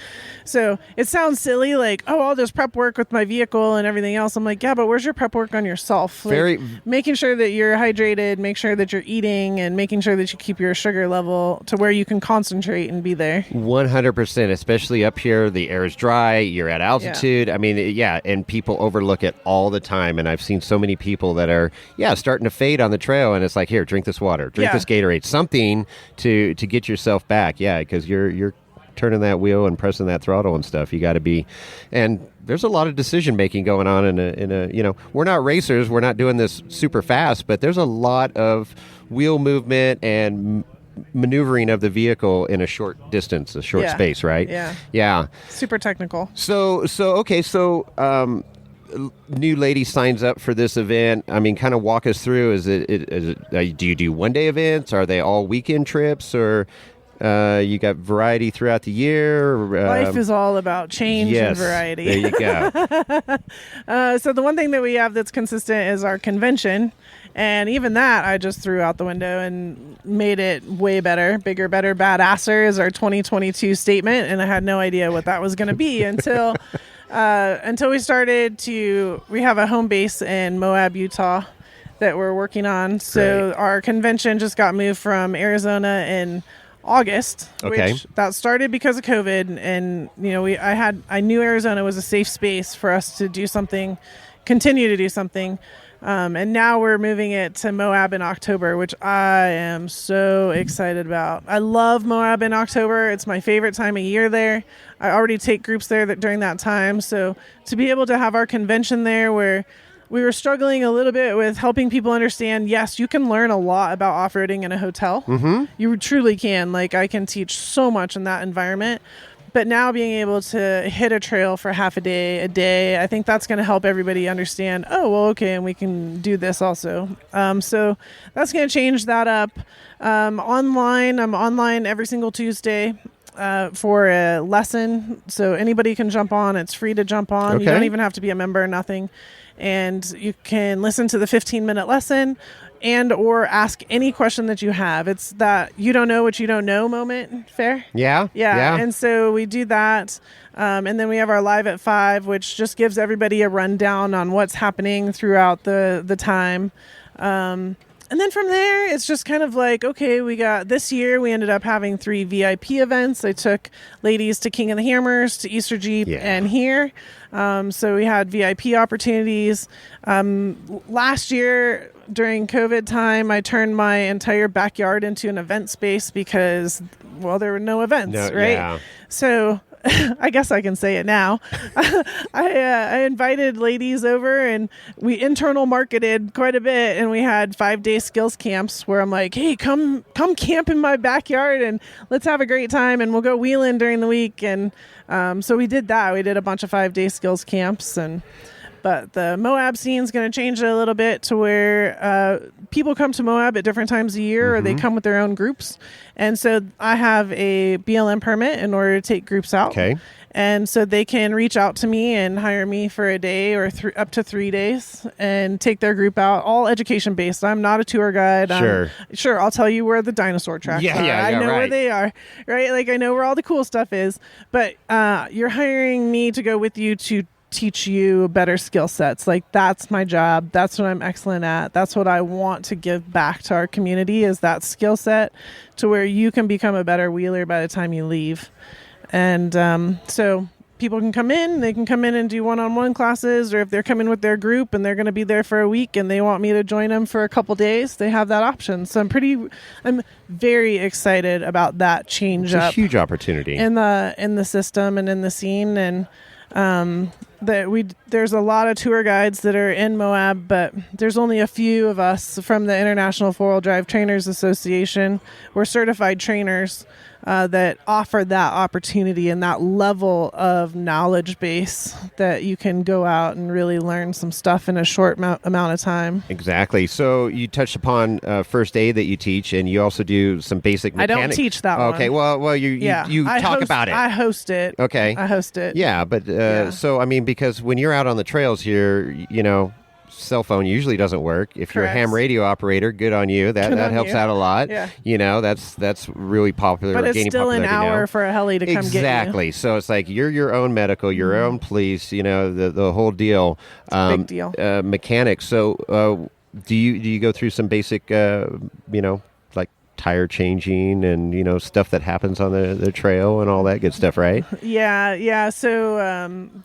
So it sounds silly, like, oh, I'll just prep work with my vehicle and everything else. I'm like, yeah, but where's your prep work on yourself? Like, making sure that you're hydrated, make sure that you're eating, and making sure that you keep your sugar level to where you can concentrate and be there. 100%, especially up here. The air is dry. You're at altitude. Yeah. I mean, yeah, and people overlook it all the time. And I've seen so many people that are, starting to fade on the trail. And it's like, here, drink this water, drink this Gatorade, something to get yourself back. Yeah, because you're turning that wheel and pressing that throttle and stuff. You got to be, and there's a lot of decision making going on in a we're not racers, we're not doing this super fast, but there's a lot of wheel movement and maneuvering of the vehicle in a short distance, a short space, right? Yeah. Super technical. So new lady signs up for this event. I mean, kind of walk us through. Is it do you do one day events? Are they all weekend trips, or you got variety throughout the year? Life is all about change and variety. There you go. So the one thing that we have that's consistent is our convention. And even that, I just threw out the window and made it way better. Bigger, better, badasser is our 2022 statement. And I had no idea what that was going to be until we started we have a home base in Moab, Utah that we're working on. So our convention just got moved from Arizona in August, which that started because of COVID. And, I knew Arizona was a safe space for us to do something, continue to do something. And now we're moving it to Moab in October, which I am so excited about. I love Moab in October. It's my favorite time of year there. I already take groups there during that time. So to be able to have our convention there, where we were struggling a little bit with helping people understand, yes, you can learn a lot about off-roading in a hotel. Mm-hmm. You truly can. Like, I can teach so much in that environment. But now being able to hit a trail for half a day, I think that's going to help everybody understand, oh, well, okay, and we can do this also. So that's going to change that up. Online, I'm online every single Tuesday for a lesson. So anybody can jump on. It's free to jump on. Okay. You don't even have to be a member or nothing. And you can listen to the 15-minute lesson and or ask any question that you have. It's that you don't know what you don't know moment. Fair? Yeah. And so we do that. And then we have our Live at 5, which just gives everybody a rundown on what's happening throughout the time. And then from there, it's just kind of like, okay, this year we ended up having 3 VIP events. I took ladies to King of the Hammers, to Easter Jeep, and here. So we had VIP opportunities. Last year during COVID time, I turned my entire backyard into an event space because, well, there were no events, right? Yeah. So I guess I can say it now. I invited ladies over and we internal marketed quite a bit, and we had 5-day skills camps where I'm like, hey, come camp in my backyard and let's have a great time, and we'll go wheeling during the week. And so we did that. We did a bunch of 5-day skills camps, but the Moab scene is going to change a little bit to where people come to Moab at different times of year, or they come with their own groups. And so I have a BLM permit in order to take groups out. Okay. And so they can reach out to me and hire me for a day or up to 3 days and take their group out, all education based. I'm not a tour guide. Sure, I'll tell you where the dinosaur tracks are. I know where they are, right? Like, I know where all the cool stuff is. But you're hiring me to go with you to teach you better skill sets. Like, that's my job. That's what I'm excellent at. That's what I want to give back to our community, is that skill set to where you can become a better wheeler by the time you leave. And so people can come in, they can come in and do one-on-one classes, or if they're coming with their group and they're going to be there for a week and they want me to join them for a couple days, they have that option. So I'm very excited about that change. It's a huge opportunity in the system and in the scene. And there's a lot of tour guides that are in Moab, but there's only a few of us from the International 4-Wheel Drive Trainers Association. We're certified trainers. that offer that opportunity and that level of knowledge base that you can go out and really learn some stuff in a short amount of time. Exactly. So you touched upon first aid that you teach, and you also do some basic mechanics. I don't teach that one. Okay. Well, you talk about it. I host it. Okay. I host it. Yeah, but so I mean, because when you're out on the trails here, cell phone usually doesn't work. If you're a ham radio operator, good on you. That helps out a lot. Yeah. That's really popular. But it's still an hour for a heli to come get you. Exactly. So it's like you're your own medical, your own police. The whole deal. It's a big deal. Mechanics. So do you go through some basic like tire changing and stuff that happens on the trail and all that good stuff, right? Yeah. So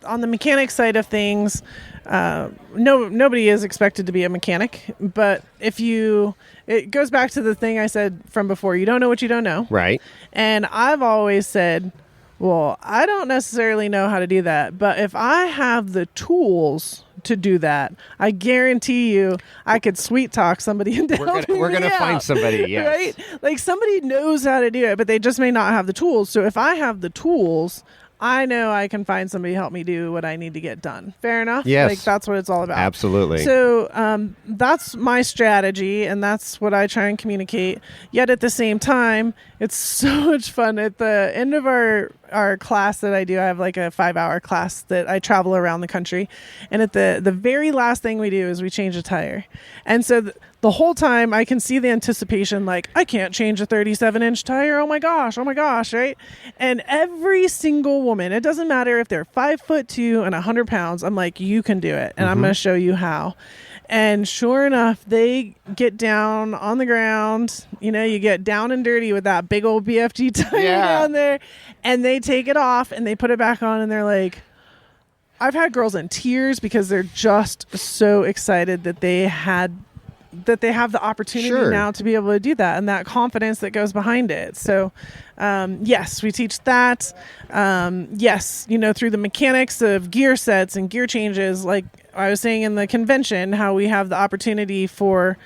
on the mechanic side of things, nobody is expected to be a mechanic, but it goes back to the thing I said from before. You don't know what you don't know, right? And I've always said, well, I don't necessarily know how to do that, but if I have the tools to do that, I guarantee you I could sweet talk somebody into helping me. We're going to find somebody, yes. Right? Like somebody knows how to do it, but they just may not have the tools. So if I have the tools, I know I can find somebody to help me do what I need to get done. Fair enough? Yes. Like that's what it's all about. Absolutely. So that's my strategy, and that's what I try and communicate. Yet at the same time, it's so much fun. At the end of our class that I do, I have like a 5-hour class that I travel around the country. And at the very last thing we do is we change a tire. And so the whole time I can see the anticipation, like, I can't change a 37-inch tire. Oh my gosh, right? And every single woman, it doesn't matter if they're 5'2" and 100 pounds, I'm like, you can do it. And I'm going to show you how. And sure enough, they get down on the ground. You get down and dirty with that big old BFG tire down there. And they take it off and they put it back on and they're like, I've had girls in tears because they're just so excited that they have the opportunity now to be able to do that and that confidence that goes behind it. So, yes, we teach that. Yes, through the mechanics of gear sets and gear changes, like I was saying in the convention, how we have the opportunity for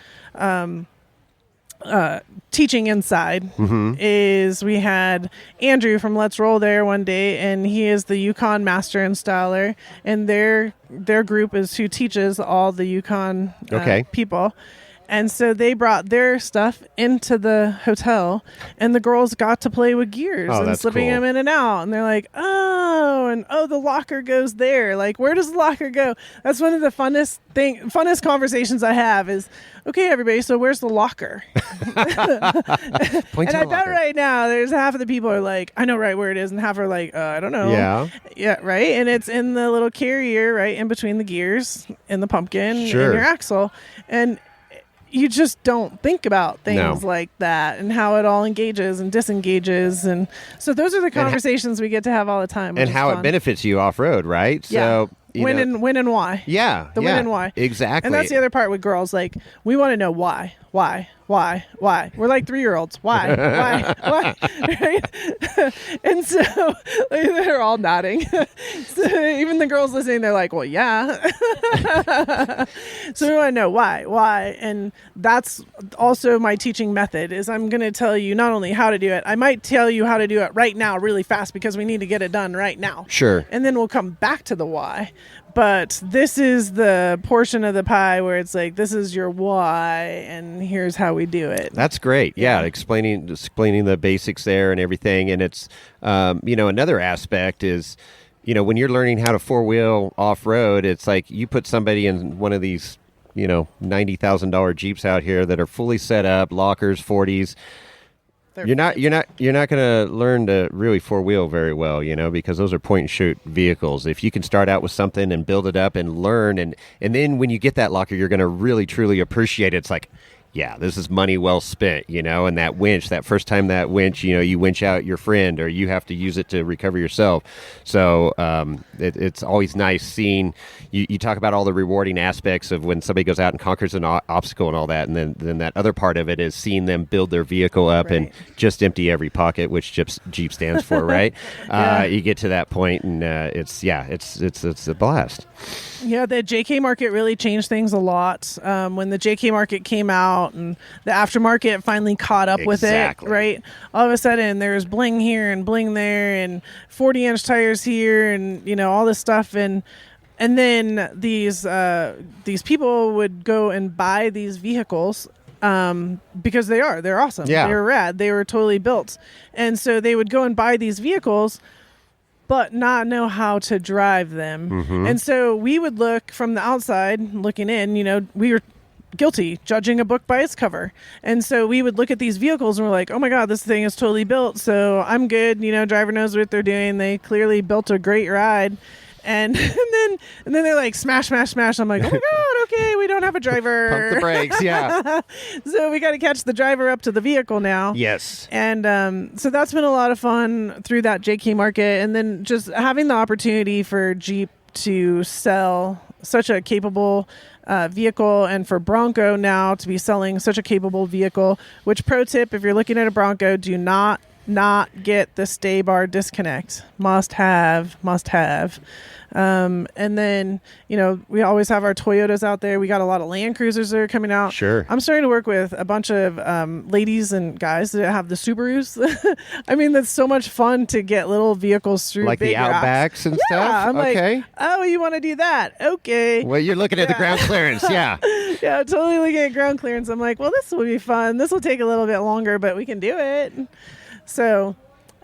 teaching inside is we had Andrew from Let's Roll there one day, and he is the Yukon master installer, and their group is who teaches all the Yukon people. And so they brought their stuff into the hotel, and the girls got to play with gears and slipping them in and out. And they're like, the locker goes there. Like, where does the locker go? That's one of the funnest conversations I have is, okay, everybody, so where's the locker? And I bet right now there's half of the people are like, I know right where it is, and half are like, I don't know. Yeah, right? And it's in the little carrier, right, in between the gears and the pumpkin and your axle. And you just don't think about things like that and how it all engages and disengages. And so those are the conversations we get to have all the time. And how it benefits you off-road, right? Yeah. So when and why. Yeah. When and why. Exactly. And that's the other part with girls. Like, we want to know why. We're like 3-year-olds. Why? Right? And so they're all nodding. So even the girls listening, they're like, well, yeah. So we want to know why. And that's also my teaching method is I'm going to tell you not only how to do it, I might tell you how to do it right now really fast because we need to get it done right now. Sure. And then we'll come back to the why. But this is the portion of the pie where it's like, this is your why, and here's how we do it. That's great. Yeah, explaining the basics there and everything. And it's, another aspect is, when you're learning how to four-wheel off-road, it's like you put somebody in one of these, $90,000 Jeeps out here that are fully set up, lockers, 40s. You're not going to learn to really four-wheel very well, because those are point-and-shoot vehicles. If you can start out with something and build it up and learn, and then when you get that locker, you're going to really, truly appreciate it. It's like, yeah, this is money well spent, and that winch, that first time that winch, you winch out your friend or you have to use it to recover yourself. So it's always nice seeing, you talk about all the rewarding aspects of when somebody goes out and conquers an obstacle and all that, and then that other part of it is seeing them build their vehicle up and just empty every pocket, which Jeep stands for, right? You get to that point and it's a blast. Yeah, the JK market really changed things a lot. When the JK market came out, out, and the aftermarket finally caught up with it, right? All of a sudden, there's bling here and bling there, and 40-inch tires here, and all this stuff, and then these people would go and buy these vehicles because they're awesome. Yeah. They're rad. They were totally built, and so they would go and buy these vehicles, but not know how to drive them. Mm-hmm. And so we would look from the outside, looking in, we were guilty, judging a book by its cover. And so we would look at these vehicles and we're like, oh my God, this thing is totally built. So I'm good. Driver knows what they're doing. They clearly built a great ride. And then they're like, smash, smash, smash. I'm like, oh my God, okay, we don't have a driver. Pump the brakes, yeah. So we got to catch the driver up to the vehicle now. Yes. And so that's been a lot of fun through that JK market. And then just having the opportunity for Jeep to sell such a capable vehicle, and for Bronco now to be selling such a capable vehicle, which, pro tip, if you're looking at a Bronco, do not get the stay bar disconnect. Must have. And then, we always have our Toyotas out there. We got a lot of Land Cruisers that are coming out. Sure. I'm starting to work with a bunch of ladies and guys that have the Subarus. I mean, that's so much fun to get little vehicles through like big the Outbacks rocks. and stuff? I'm okay. like, oh, you want to do that? Okay. Well, you're looking at the ground clearance, yeah. Yeah, totally looking at ground clearance. I'm like, well, this will be fun. This will take a little bit longer, but we can do it. So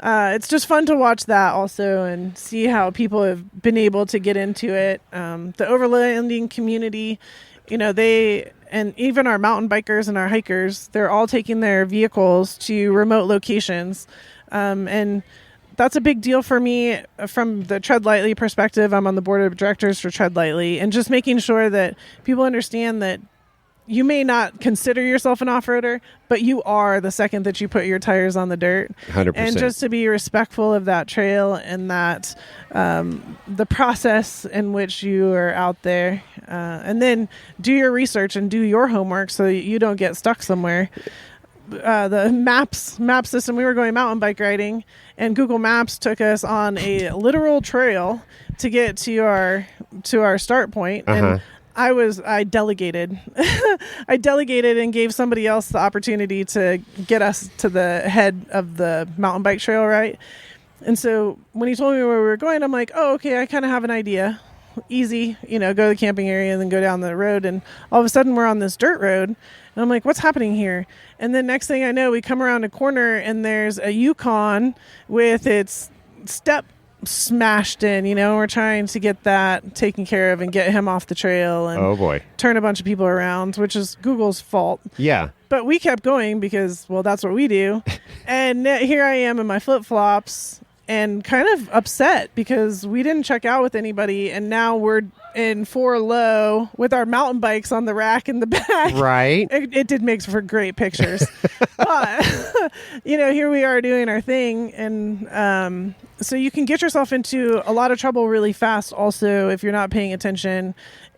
it's just fun to watch that also and see how people have been able to get into it. The overlanding community, they, and even our mountain bikers and our hikers, they're all taking their vehicles to remote locations. And that's a big deal for me from the Tread Lightly perspective. I'm on the board of directors for Tread Lightly, and just making sure that people understand that you may not consider yourself an off-roader, but you are the second that you put your tires on the dirt. 100%. And just to be respectful of that trail and that the process in which you are out there. And then do your research and do your homework so you don't get stuck somewhere. The map system, we were going mountain bike riding, and Google Maps took us on a literal trail to get to our start point. And I delegated. I delegated and gave somebody else the opportunity to get us to the head of the mountain bike trail, right? And so when he told me where we were going, I'm like, oh, okay, I kind of have an idea. Easy, go to the camping area and then go down the road. And all of a sudden we're on this dirt road. And I'm like, what's happening here? And then next thing I know, we come around a corner and there's a Yukon with its step smashed in, we're trying to get that taken care of and get him off the trail and oh boy, turn a bunch of people around, which is Google's fault. Yeah. But we kept going because, well, that's what we do. And here I am in my flip-flops and kind of upset because we didn't check out with anybody, and now we're in 4 low with our mountain bikes on the rack in the back. Right. It did make for great pictures. But, here we are doing our thing. And so you can get yourself into a lot of trouble really fast also if you're not paying attention,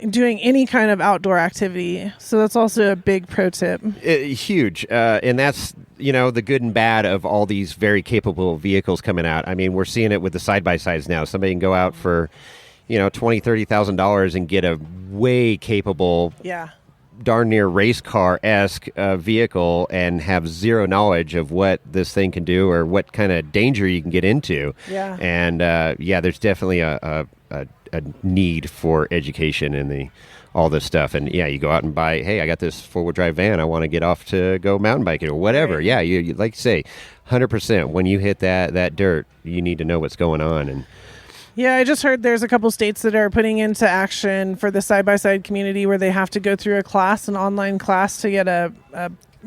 doing any kind of outdoor activity. So that's also a big pro tip. Huge. And that's, the good and bad of all these very capable vehicles coming out. I mean, we're seeing it with the side-by-sides now. Somebody can go out for $20,000, $30,000 and get a way capable, darn near race car-esque vehicle and have zero knowledge of what this thing can do or what kind of danger you can get into. Yeah. And there's definitely a need for education in all this stuff. And you go out and buy, hey, I got this 4-wheel drive van, I want to get off to go mountain biking or whatever. Right. Yeah, you like you say, 100%. When you hit that dirt, you need to know what's going on. And yeah, I just heard there's a couple states that are putting into action for the side-by-side community where they have to go through an online class to get a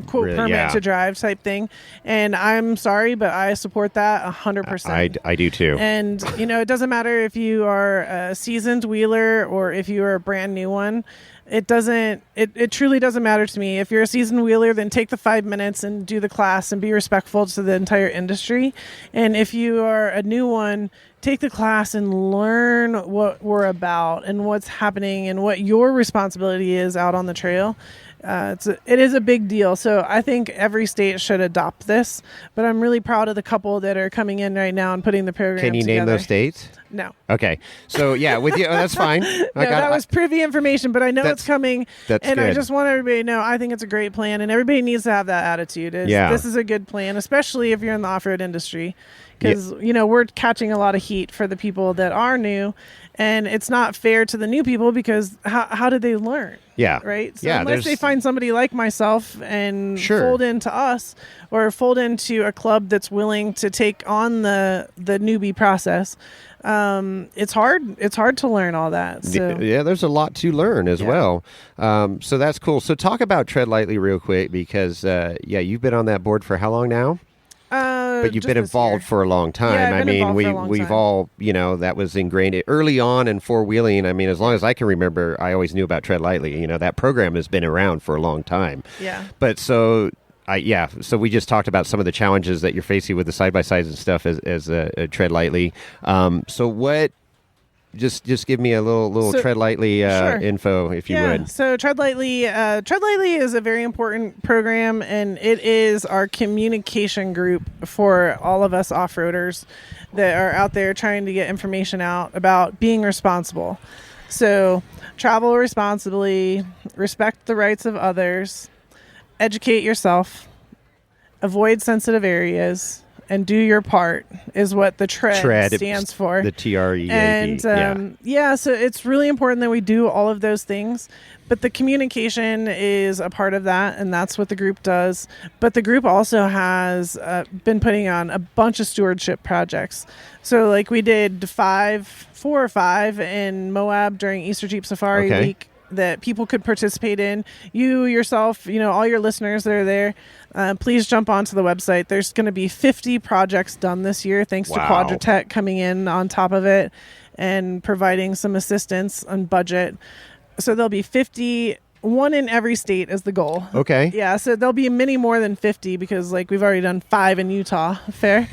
quote really, permit to drive type thing. And I'm sorry, but I support that 100%. I do too. And, it doesn't matter if you are a seasoned wheeler or if you are a brand new one. It truly doesn't matter to me. If you're a seasoned wheeler, then take the 5 minutes and do the class and be respectful to the entire industry. And if you are a new one, take the class and learn what we're about and what's happening and what your responsibility is out on the trail. it is a big deal. So I think every state should adopt this. But I'm really proud of the couple that are coming in right now and putting the program Can you together. name those states? No. Okay. So, yeah, with you, that's fine. That was privy information, but I know it's coming. That's and good. I just want everybody to know I think it's a great plan, and everybody needs to have that attitude. This is a good plan, especially if you're in the off-road industry. Because, we're catching a lot of heat for the people that are new, and it's not fair to the new people because how did they learn? Yeah. Right? So yeah, unless they find somebody like myself and Sure. fold into us or fold into a club that's willing to take on the newbie process, it's hard. It's hard to learn all that. So. Yeah, there's a lot to learn as well. So that's cool. So talk about Tread Lightly real quick because, you've been on that board for how long now? But you've been involved for a long time. Yeah, I've been involved for a long we've time. all, that was ingrained early on in four-wheeling. I mean, as long as I can remember, I always knew about Tread Lightly. That program has been around for a long time. Yeah. But so we just talked about some of the challenges that you're facing with the side-by-sides and stuff as a Tread Lightly. So what... Just give me a little Tread Lightly sure. info, if you would. So Tread Lightly is a very important program, and it is our communication group for all of us off-roaders that are out there trying to get information out about being responsible. So travel responsibly, respect the rights of others, educate yourself, avoid sensitive areas, and do your part is what the TREAD stands for. The TREAD. And so it's really important that we do all of those things. But the communication is a part of that, and that's what the group does. But the group also has been putting on a bunch of stewardship projects. So like we did 4 or 5 in Moab during Easter Jeep Safari Week that people could participate in. You yourself, all your listeners that are there, please jump onto the website. There's going to be 50 projects done this year thanks to Quadratech coming in on top of it and providing some assistance on budget. So there'll be 50, one in every state is the goal. Okay. Yeah, so there'll be many more than 50 because we've already done 5 in Utah. Fair.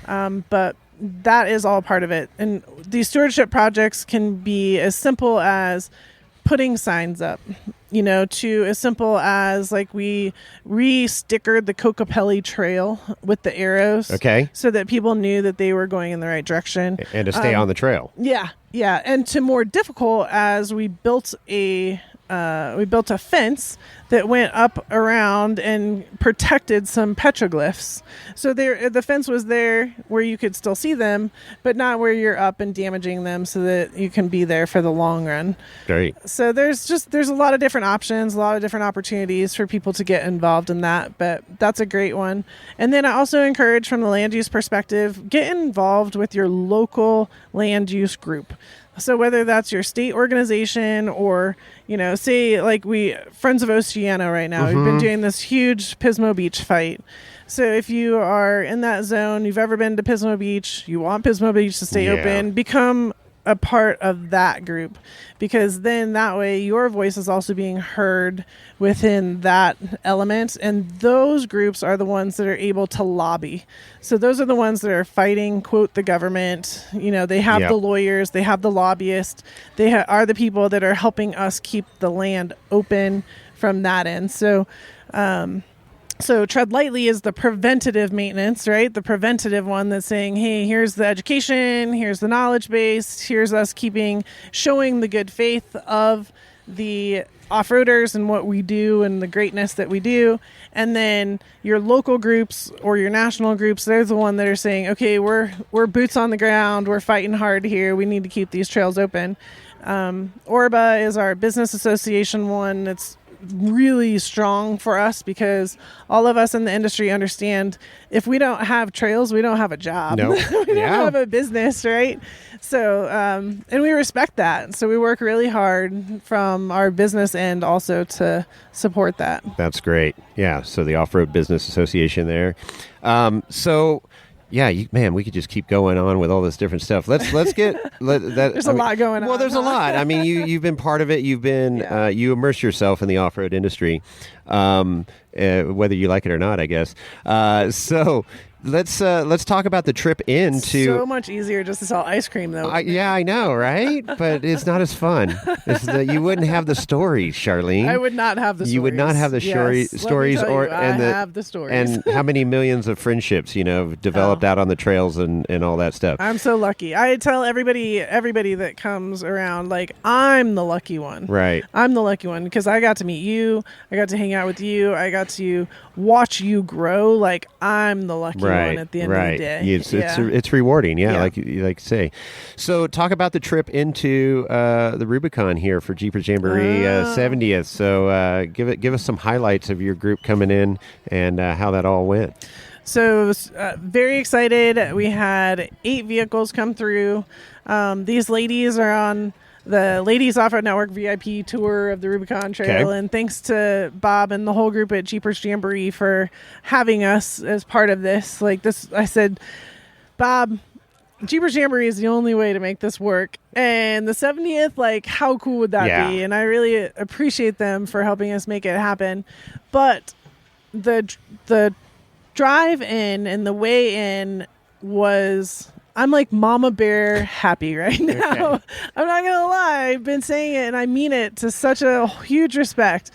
But that is all part of it. And these stewardship projects can be as simple as putting signs up, to as simple as we re-stickered the Kokopelli Trail with the arrows. Okay. So that people knew that they were going in the right direction. And to stay on the trail. Yeah. Yeah. And to more difficult as we built a fence that went up around and protected some petroglyphs. So the fence was there where you could still see them, but not where you're up and damaging them so that you can be there for the long run. Great. So there's a lot of different options, a lot of different opportunities for people to get involved in that, but that's a great one. And then I also encourage from the land use perspective, get involved with your local land use group. So whether that's your state organization or, say we Friends of Oceano right now, we've been doing this huge Pismo Beach fight. So if you are in that zone, you've ever been to Pismo Beach, you want Pismo Beach to stay open, become a part of that group, because then that way your voice is also being heard within that element, and those groups are the ones that are able to lobby. So those are the ones that are fighting, quote, the government. They have the lawyers, they have the lobbyists, they are the people that are helping us keep the land open from that end. So Tread Lightly is the preventative maintenance, right? The preventative one that's saying, hey, here's the education, here's the knowledge base, here's us showing the good faith of the off-roaders and what we do and the greatness that we do. And then your local groups or your national groups, they're the one that are saying, okay, we're boots on the ground, we're fighting hard here, we need to keep these trails open. ORBA is our business association one. It's really strong for us because all of us in the industry understand if we don't have trails, we don't have a job. No. We don't have a business, right? So, and we respect that. So we work really hard from our business end also to support that. That's great. Yeah. So the Off-Road Business Association there. Yeah, we could just keep going on with all this different stuff. Let's get that. There's a lot going on. Well, there's a lot. I mean, you've been part of it. You've been you immerse yourself in the off-road industry, whether you like it or not, I guess. So let's talk about the trip into. So much easier just to sell ice cream, though. Yeah, I know, right? But it's not as fun. You wouldn't have the stories, Charlene. I would not have the stories. You would not have the stories, I have the stories. and how many millions of friendships developed out on the trails and all that stuff. I'm so lucky. I tell everybody that comes around, like, I'm the lucky one. Right. I'm the lucky one because I got to meet you. I got to hang out with you. I got to watch you grow. Like, I'm the lucky one at the end of the day. It's rewarding. Yeah, like you say. So talk about the trip into the Rubicon here for Jeepers Jamboree 70th. So give us some highlights of your group coming in and how that all went. So very excited. We had 8 vehicles come through. These ladies are on the Ladies Offroad Network VIP tour of the Rubicon Trail. Okay. And thanks to Bob and the whole group at Jeepers Jamboree for having us as part of this. Like this, I said, Bob, Jeepers Jamboree is the only way to make this work. And the 70th, like, how cool would that be? And I really appreciate them for helping us make it happen. But the drive in and the way in was, I'm like mama bear happy right now. Okay. I'm not gonna lie, I've been saying it and I mean it to such a huge respect.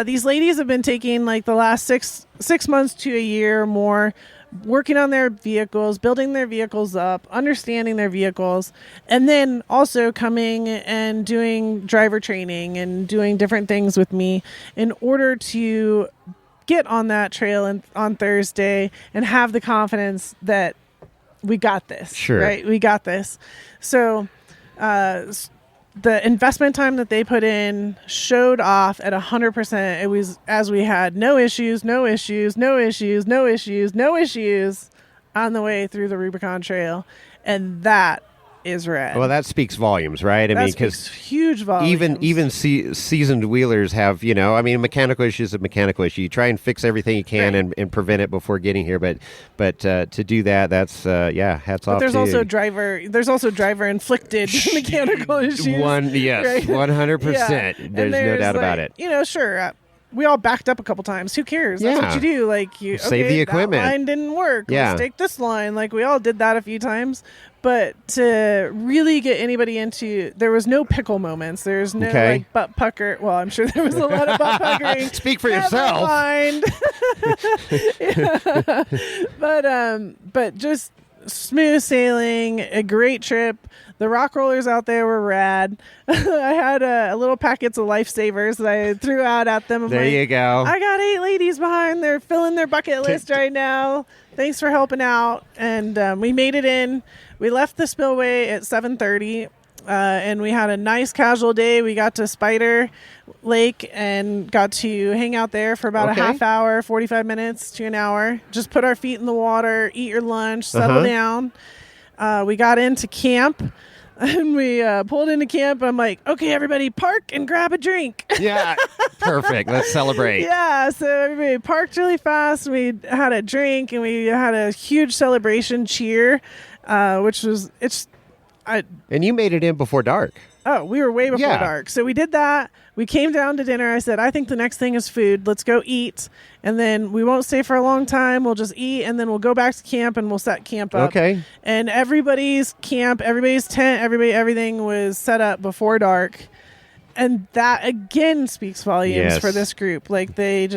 These ladies have been taking like the last six months to a year or more, working on their vehicles, building their vehicles up, understanding their vehicles, and then also coming and doing driver training and doing different things with me in order to get on that trail on Thursday and have the confidence that we got this. Sure. Right? We got this. So the investment time that they put in showed off at 100%. It was as we had no issues on the way through the Rubicon Trail. And that is rad. Well, that speaks volumes, right? I mean, because huge volumes. Even seasoned wheelers have, mechanical issues. You try and fix everything you can and prevent it before getting here. But to do that, that's hats off. There's also driver inflicted mechanical issues. 100%. There's no doubt about it. Sure. We all backed up a couple times. Who cares? That's what you do. Like you save the equipment. That line didn't work. Yeah. Let's take this line. Like we all did that a few times. But to really get anybody into, there was no pickle moments. There's no like butt pucker. Well, I'm sure there was a lot of butt puckering. Speak for yourself. But just smooth sailing, a great trip. The rock rollers out there were rad. I had little packets of lifesavers that I threw out at them. There you go. I got 8 ladies behind. They're filling their bucket list right now. Thanks for helping out. And we made it in. We left the spillway at 7:30, and we had a nice casual day. We got to Spider Lake and got to hang out there for about a half hour, 45 minutes to an hour. Just put our feet in the water, eat your lunch, settle down. We got into camp. And we pulled into camp. I'm like, okay, everybody park and grab a drink. Yeah, perfect. Let's celebrate. Yeah, so everybody parked really fast. We had a drink and we had a huge celebration cheer, which was, and you made it in before dark. Oh, we were way before dark. So we did that. We came down to dinner. I said, I think the next thing is food. Let's go eat. And then we won't stay for a long time. We'll just eat. And then we'll go back to camp and we'll set camp up. Okay. And everybody's camp, everybody's tent, everything was set up before dark. And that, again, speaks volumes for this group. Like, they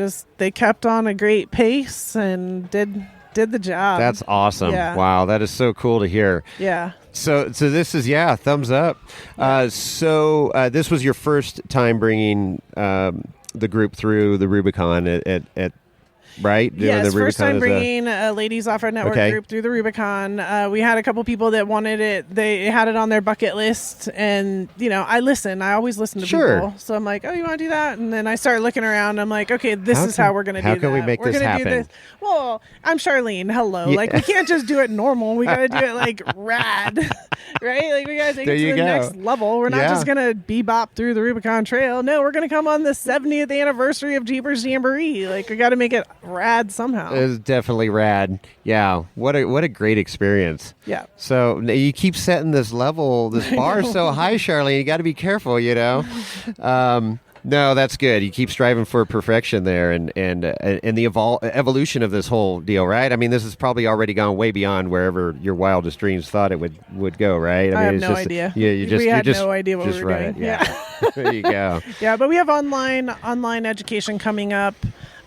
kept on a great pace and did the job. That's awesome. Yeah. Wow, that is so cool to hear. Yeah. So this is, thumbs up. So this was your first time bringing the group through the Rubicon at right? Yes, the first time bringing a Ladies Offroad Network group through the Rubicon. We had a couple people that wanted it. They had it on their bucket list. And, I listen. I always listen to people. So I'm like, oh, you want to do that? And then I start looking around. I'm like, okay, this is how we're going to do that. How can we make this happen? Do this. Well, I'm Charlene. Hello. Yeah. Like, we can't just do it normal. We got to do it, like, rad. Right? Like, we got to take it to the next level. We're not just going to bebop through the Rubicon Trail. No, we're going to come on the 70th anniversary of Jeepers Jamboree. Like, we got to make it rad somehow. It's definitely rad. Yeah. What a great experience. Yeah. So you keep setting this bar so high, Charlene. You got to be careful, No, that's good. You keep striving for perfection there, and the evolution of this whole deal, right? I mean, this has probably already gone way beyond wherever your wildest dreams thought it would go, right? I mean, have no idea. Yeah, we had no idea what we were doing. Yeah. There you go. Yeah, but we have online education coming up.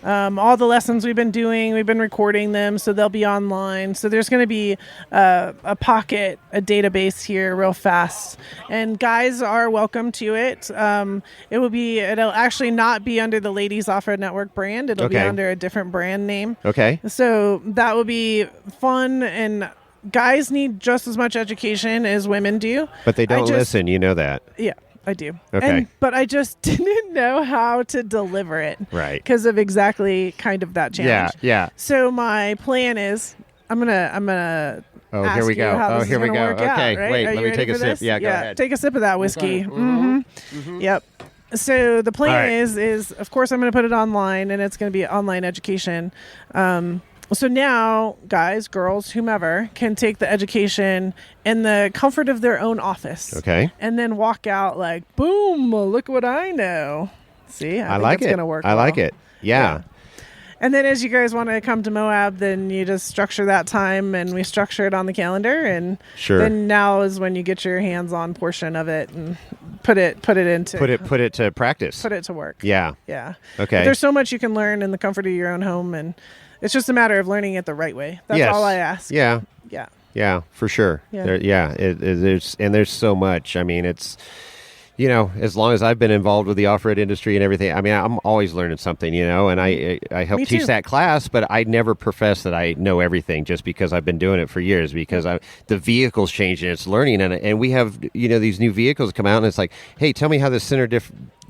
All the lessons we've been recording them, so they'll be online. So there's going to be a database here real fast. And guys are welcome to it. It'll actually not be under the Ladies Offroad Network brand. It'll be under a different brand name. Okay. So that will be fun, and guys need just as much education as women do. But they don't listen, you know that. Yeah. I do. Okay. But I just didn't know how to deliver it. Right. Because of exactly kind of that challenge. Yeah. So my plan is I'm gonna Oh, here we go. Oh, here we go. Okay. Out, right? Wait, Are let me take a sip. This? Yeah, go ahead. Take a sip of that whiskey. Okay. Mm-hmm. Yep. So the plan right. is of course I'm going to put it online, and it's going to be online education. So now, guys, girls, whomever, can take the education in the comfort of their own office. Okay. And then walk out like, boom, look what I know. See, I think like it's it. going to work. I like it. Yeah. And then as you guys want to come to Moab, then you just structure that time, and we structure it on the calendar. And then now is when you get your hands-on portion of it and put it into put it to practice. Put it to work. Yeah. Yeah. Okay. But there's so much you can learn in the comfort of your own home, and it's just a matter of learning it the right way. That's all I ask. Yeah. Yeah. Yeah, for sure. Yeah. There's so much. I mean, it's, as long as I've been involved with the off-road industry and everything, I mean, I'm always learning something, and I help teach that class, but I never profess that I know everything just because I've been doing it for years, because the vehicle's changing, it's learning, and we have, these new vehicles come out, and it's like, hey, tell me how the center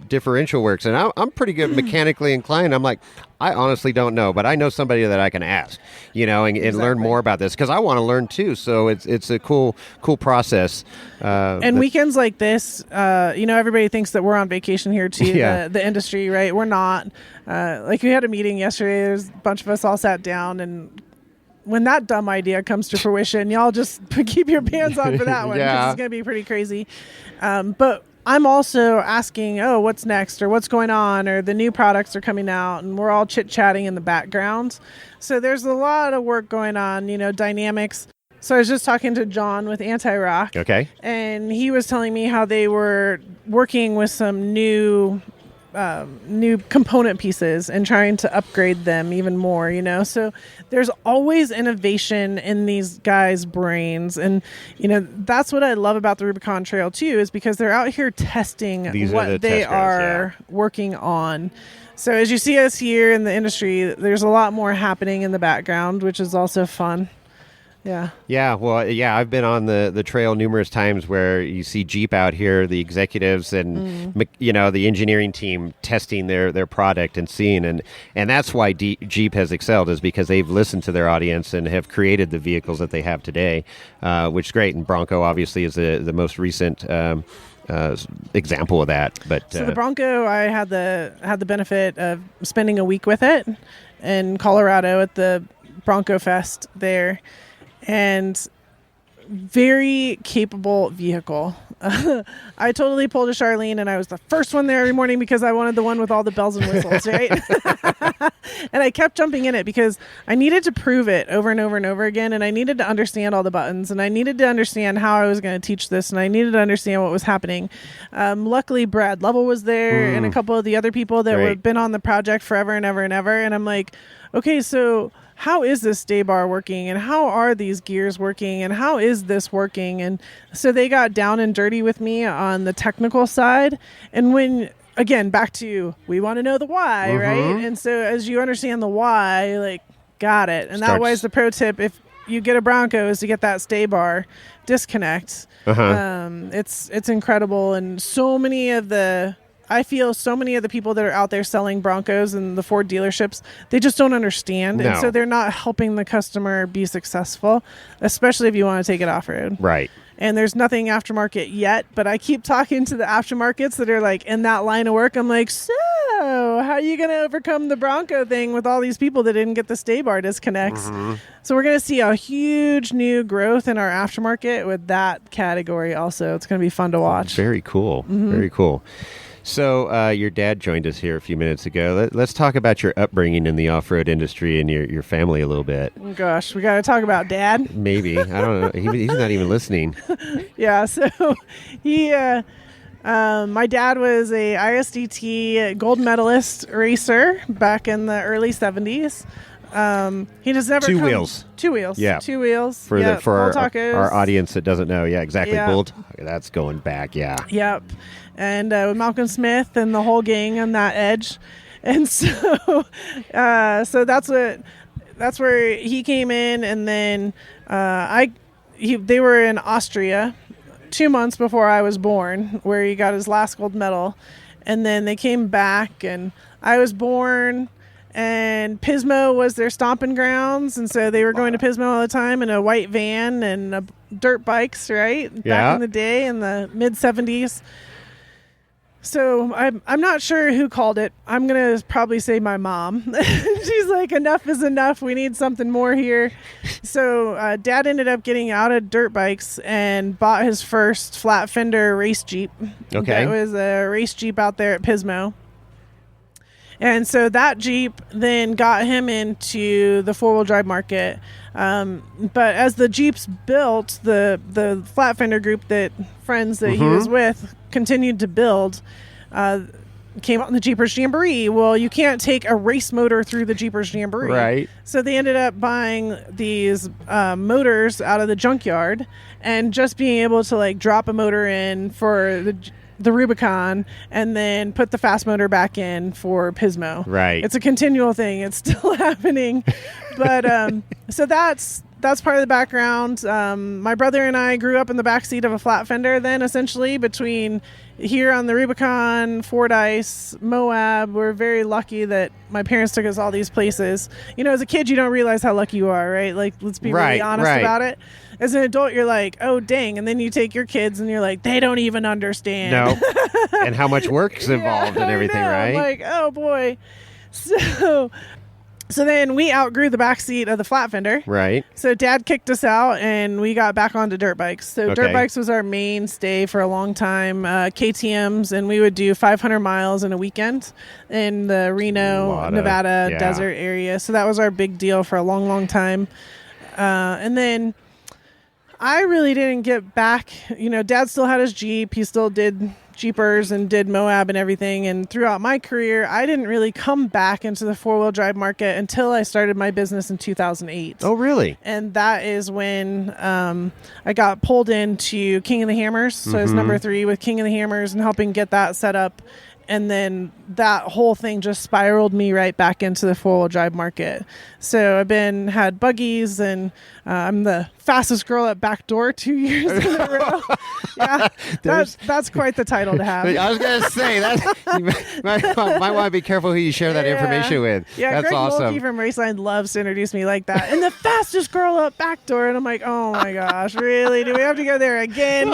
differential works, and I'm pretty good mechanically inclined. I'm like, I honestly don't know, but I know somebody that I can ask, and learn more about this, because I want to learn too. So it's a cool process. And weekends like this, everybody thinks that we're on vacation here too. Yeah. The industry, right? We're not. Like we had a meeting yesterday. There's a bunch of us all sat down, and when that dumb idea comes to fruition, y'all just keep your pants on for that one, because it's going to be pretty crazy. But I'm also asking, what's next, or what's going on, or the new products are coming out, and we're all chit-chatting in the background. So there's a lot of work going on, dynamics. So I was just talking to John with Anti-Rock. Okay. And he was telling me how they were working with some new component pieces and trying to upgrade them even more, so there's always innovation in these guys' brains, and that's what I love about the Rubicon Trail too, is because they're out here testing what they are working on. So as you see us here in the industry, there's a lot more happening in the background, which is also fun. Yeah. Yeah. Well, yeah, I've been on the trail numerous times where you see Jeep out here, the executives and, the engineering team testing their product and seeing. And that's why Jeep has excelled, is because they've listened to their audience and have created the vehicles that they have today, which is great. And Bronco obviously is the most recent example of that. But so the Bronco, I had the benefit of spending a week with it in Colorado at the Bronco Fest there. And very capable vehicle. I totally pulled a Charlene, and I was the first one there every morning because I wanted the one with all the bells and whistles, right? And I kept jumping in it because I needed to prove it over and over and over again, and I needed to understand all the buttons, and I needed to understand how I was going to teach this, and I needed to understand what was happening. Luckily, Brad Lovell was there, and a couple of the other people that have been on the project forever and ever and ever, and I'm like, okay, so how is this day bar working, and how are these gears working, and how is this working? And so they got down and dirty with me on the technical side. And again, back to, we want to know the why, right? And so as you understand the why, got it. And that way is the pro tip. If you get a Bronco, is to get that stay bar disconnect. It's incredible. And I feel so many of the people that are out there selling Broncos and the Ford dealerships, they just don't understand. No. And so they're not helping the customer be successful, especially if you want to take it off-road. Right. And there's nothing aftermarket yet, but I keep talking to the aftermarkets that are in that line of work. I'm like, so how are you going to overcome the Bronco thing with all these people that didn't get the stay bar disconnects? So we're going to see a huge new growth in our aftermarket with that category also. It's going to be fun to watch. Very cool. Very cool. So your dad joined us here a few minutes ago. Let's talk about your upbringing in the off-road industry and your family a little bit. Oh, gosh, we got to talk about Dad. Maybe. I don't know. He's not even listening. Yeah, so he, my dad was a ISDT gold medalist racer back in the early 70s. He just never Two wheels. Yeah. 2 wheels. For our audience that doesn't know. Yeah, exactly. Yeah. Bull that's going back. Yeah. Yep. And with Malcolm Smith and the whole gang on that edge. And so that's where he came in. And then they were in Austria 2 months before I was born, where he got his last gold medal. And then they came back and I was born, and Pismo was their stomping grounds. And so they were going to Pismo all the time in a white van and dirt bikes, right? Yeah. Back in the day in the mid 70s. So I'm not sure who called it. I'm going to probably say my mom. She's like, enough is enough. We need something more here. So Dad ended up getting out of dirt bikes and bought his first flat fender race Jeep. Okay. That was a race Jeep out there at Pismo. And so that Jeep then got him into the four-wheel drive market. But as the Jeeps built, the flat fender group friends that he was with continued to build, came out in the Jeepers Jamboree. Well, you can't take a race motor through the Jeepers Jamboree. Right. So they ended up buying these motors out of the junkyard and just being able to like drop a motor in for the Rubicon and then put the fast motor back in for Pismo. Right. It's a continual thing. It's still happening. But so that's part of the background. My brother and I grew up in the backseat of a flat fender then, essentially, between here on the Rubicon, Fordyce, Moab. We're very lucky that my parents took us all these places. You know, as a kid, you don't realize how lucky you are, right? Like, let's be really honest about it. As an adult, you're like, oh, dang. And then you take your kids and you're like, they don't even understand. No. And how much work's involved and everything, right? I'm like, oh, boy. So then we outgrew the backseat of the flat fender. Right. So Dad kicked us out and we got back onto dirt bikes. So dirt bikes was our mainstay for a long time. KTMs, and we would do 500 miles in a weekend in the Reno, Nevada desert area. So that was our big deal for a long, long time. And then I really didn't get back. You know, Dad still had his Jeep. He still did Jeepers and did Moab and everything. And throughout my career, I didn't really come back into the four-wheel drive market until I started my business in 2008. Oh, really? And that is when I got pulled into King of the Hammers. So I was number 3 with King of the Hammers and helping get that set up. And then that whole thing just spiraled me right back into the four-wheel drive market. So I've had buggies, and I'm the fastest girl at Backdoor 2 years in a row. Yeah, that's quite the title to have. I was going to say, that you might want to be careful who you share that information with. Yeah, that's Greg awesome. Mulkey from Raceline loves to introduce me like that. And the fastest girl at Backdoor. And I'm like, oh my gosh, really? Do we have to go there again?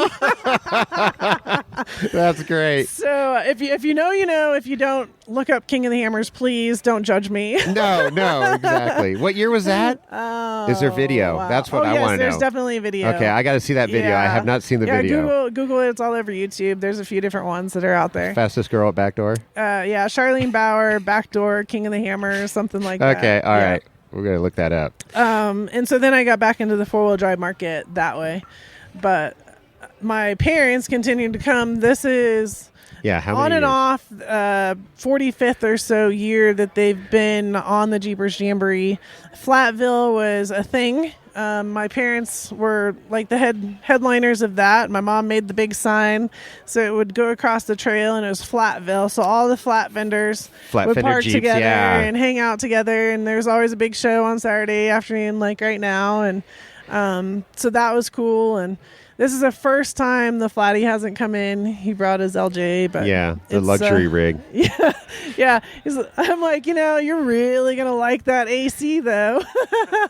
That's great. So if you know, you know. If you don't, look up King of the Hammers, please. Don't judge me. No, exactly. What year was that? Is there video? Wow. What I want to know. There's definitely a video. Okay, I got to see that video. Yeah. I have not seen the video. Google it. It's all over YouTube. There's a few different ones that are out there. Fastest girl at Backdoor? Yeah, Charlene Bower, Backdoor, King of the Hammers, something like that. Okay, all right. We're going to look that up. And so then I got back into the four-wheel drive market that way. But my parents continued to come. This is... Yeah, how many on and years? off, 45th or so year that they've been on the Jeepers Jamboree. Flatville was a thing. My parents were like the headliners of that. My mom made the big sign, so it would go across the trail, and it was Flatville. So all the flat vendors would park Jeeps, together and hang out together. And there's always a big show on Saturday afternoon, like right now. And so that was cool. And this is the first time the Flatty hasn't come in. He brought his LJ, but the luxury rig. Yeah. I'm like, you're really gonna like that AC though.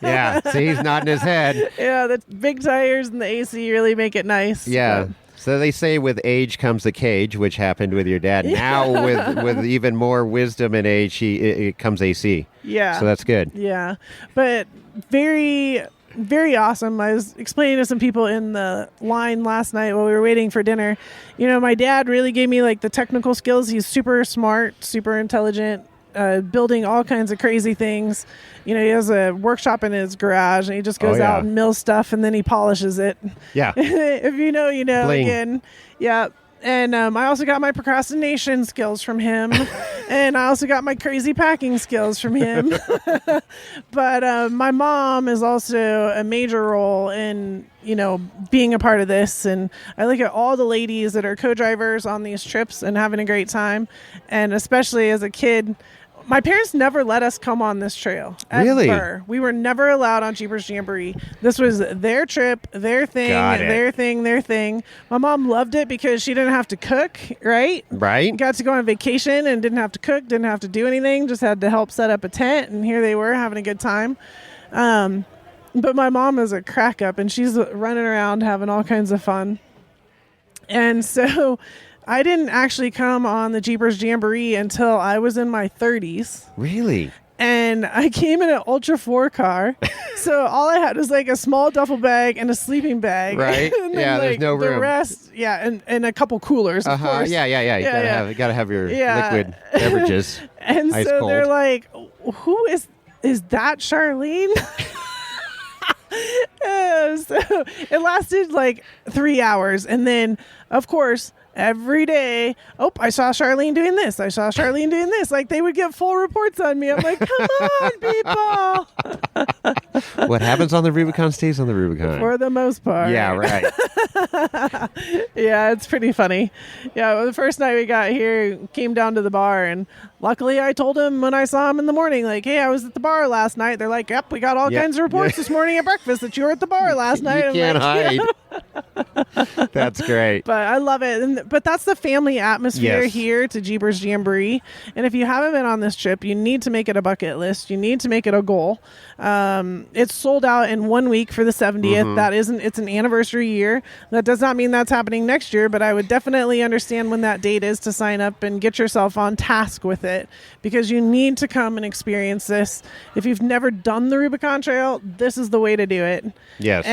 Yeah. See, he's nodding his head. Yeah, the big tires and the AC really make it nice. Yeah. But. So they say with age comes the cage, which happened with your dad. Now with even more wisdom and age, it comes AC. Yeah. So that's good. Yeah, but very very awesome. I was explaining to some people in the line last night while we were waiting for dinner. My dad really gave me like the technical skills. He's super smart, super intelligent, building all kinds of crazy things. He has a workshop in his garage, and he just goes out and mills stuff, and then he polishes it. Yeah. If you know, Bling. again. Yeah. And I also got my procrastination skills from him. And I also got my crazy packing skills from him. But my mom is also a major role in, being a part of this. And I look at all the ladies that are co-drivers on these trips and having a great time. And especially as a kid, my parents never let us come on this trail. Really? Ever. We were never allowed on Jeepers Jamboree. This was their trip, their thing, their thing. My mom loved it because she didn't have to cook, right? Right. Got to go on vacation and didn't have to cook, didn't have to do anything, just had to help set up a tent, and here they were having a good time. But my mom is a crack up, and she's running around having all kinds of fun. And so I didn't actually come on the Jeepers Jamboree until I was in my 30s. Really? And I came in an Ultra 4 car. So all I had was like a small duffel bag and a sleeping bag. Right. And then, There's no room. The rest, and a couple coolers, of course. Yeah. You gotta have your liquid beverages. And ice so cold. they're like, who is that Charlene? So it lasted like 3 hours. And then, of course, every day, I saw Charlene doing this. I saw Charlene doing this. Like, they would get full reports on me. I'm like, come on, people. What happens on the Rubicon stays on the Rubicon. For the most part. Yeah, right. Yeah, it's pretty funny. Yeah, well, the first night we got here, came down to the bar, and luckily I told him when I saw him in the morning, like, hey, I was at the bar last night. They're like, yep, we got all kinds of reports this morning at breakfast that you were at the bar last night. You can't hide. That's great. But I love it. But that's the family atmosphere here to Jeepers Jamboree. And if you haven't been on this trip, you need to make it a bucket list. You need to make it a goal. It's sold out in 1 week for the 70th. It's an anniversary year. That does not mean that's happening next year, but I would definitely understand when that date is to sign up and get yourself on task with it, because you need to come and experience this. If you've never done the Rubicon Trail, this is the way to do it. Yes.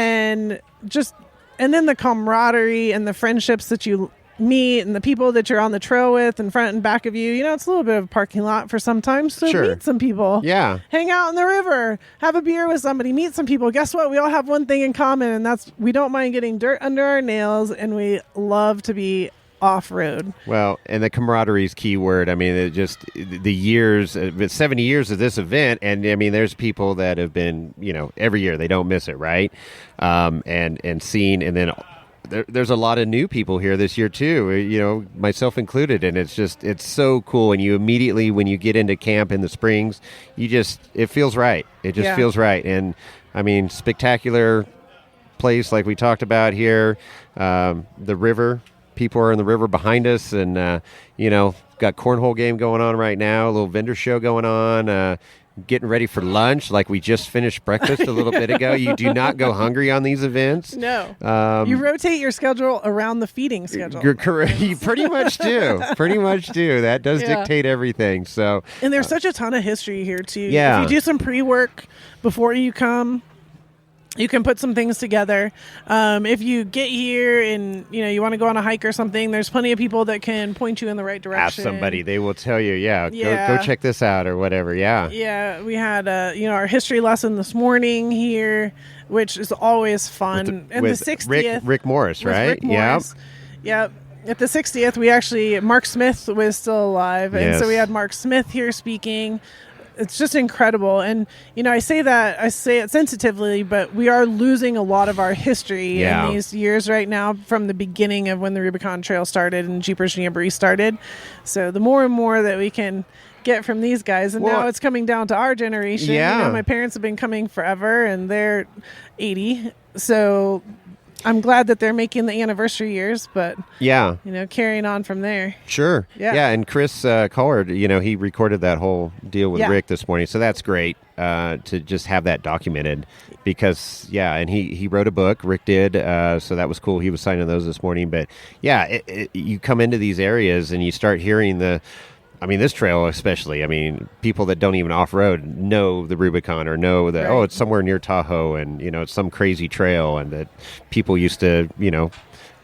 And then the camaraderie and the friendships that you meet and the people that you're on the trail with in front and back of you. It's a little bit of a parking lot for sometimes. So meet some people. Yeah. Hang out in the river. Have a beer with somebody. Meet some people. Guess what? We all have one thing in common, and that's we don't mind getting dirt under our nails, and we love to be off-road. Well, and the camaraderie is key word. I mean, the years, 70 years of this event, and I mean, there's people that have been, every year they don't miss it, right? And seen, and then there's a lot of new people here this year too, myself included, and it's so cool. And you immediately, when you get into camp in the Springs, it feels right. It just feels right. And I mean, spectacular place like we talked about here, the river. People are in the river behind us, and got cornhole game going on right now, a little vendor show going on, getting ready for lunch like we just finished breakfast a little bit ago. You do not go hungry on these events. No. You rotate your schedule around the feeding schedule. You're correct. You pretty much do. That does dictate everything. So, and there's such a ton of history here too. Yeah. If you do some pre-work before you come, you can put some things together. If you get here and you want to go on a hike or something, there's plenty of people that can point you in the right direction. Ask somebody; they will tell you. Go check this out or whatever. Yeah. We had our history lesson this morning here, which is always fun. And the 60th, Rick Morris, right? Yep. At the 60th, Mark Smith was still alive, and so we had Mark Smith here speaking. It's just incredible. And, I say it sensitively, but we are losing a lot of our history in these years right now from the beginning of when the Rubicon Trail started and Jeepers Jamboree started. So the more and more that we can get from these guys, and now it's coming down to our generation. Yeah. My parents have been coming forever, and they're 80. So I'm glad that they're making the anniversary years, but carrying on from there. Sure. Yeah. And Chris Collard, he recorded that whole deal with Rick this morning, so that's great to just have that documented because and he wrote a book. Rick did, so that was cool. He was signing those this morning, but you come into these areas and you start hearing I mean, this trail especially. I mean, people that don't even off-road know the Rubicon or know that, Right. it's somewhere near Tahoe and, it's some crazy trail, and that people used to,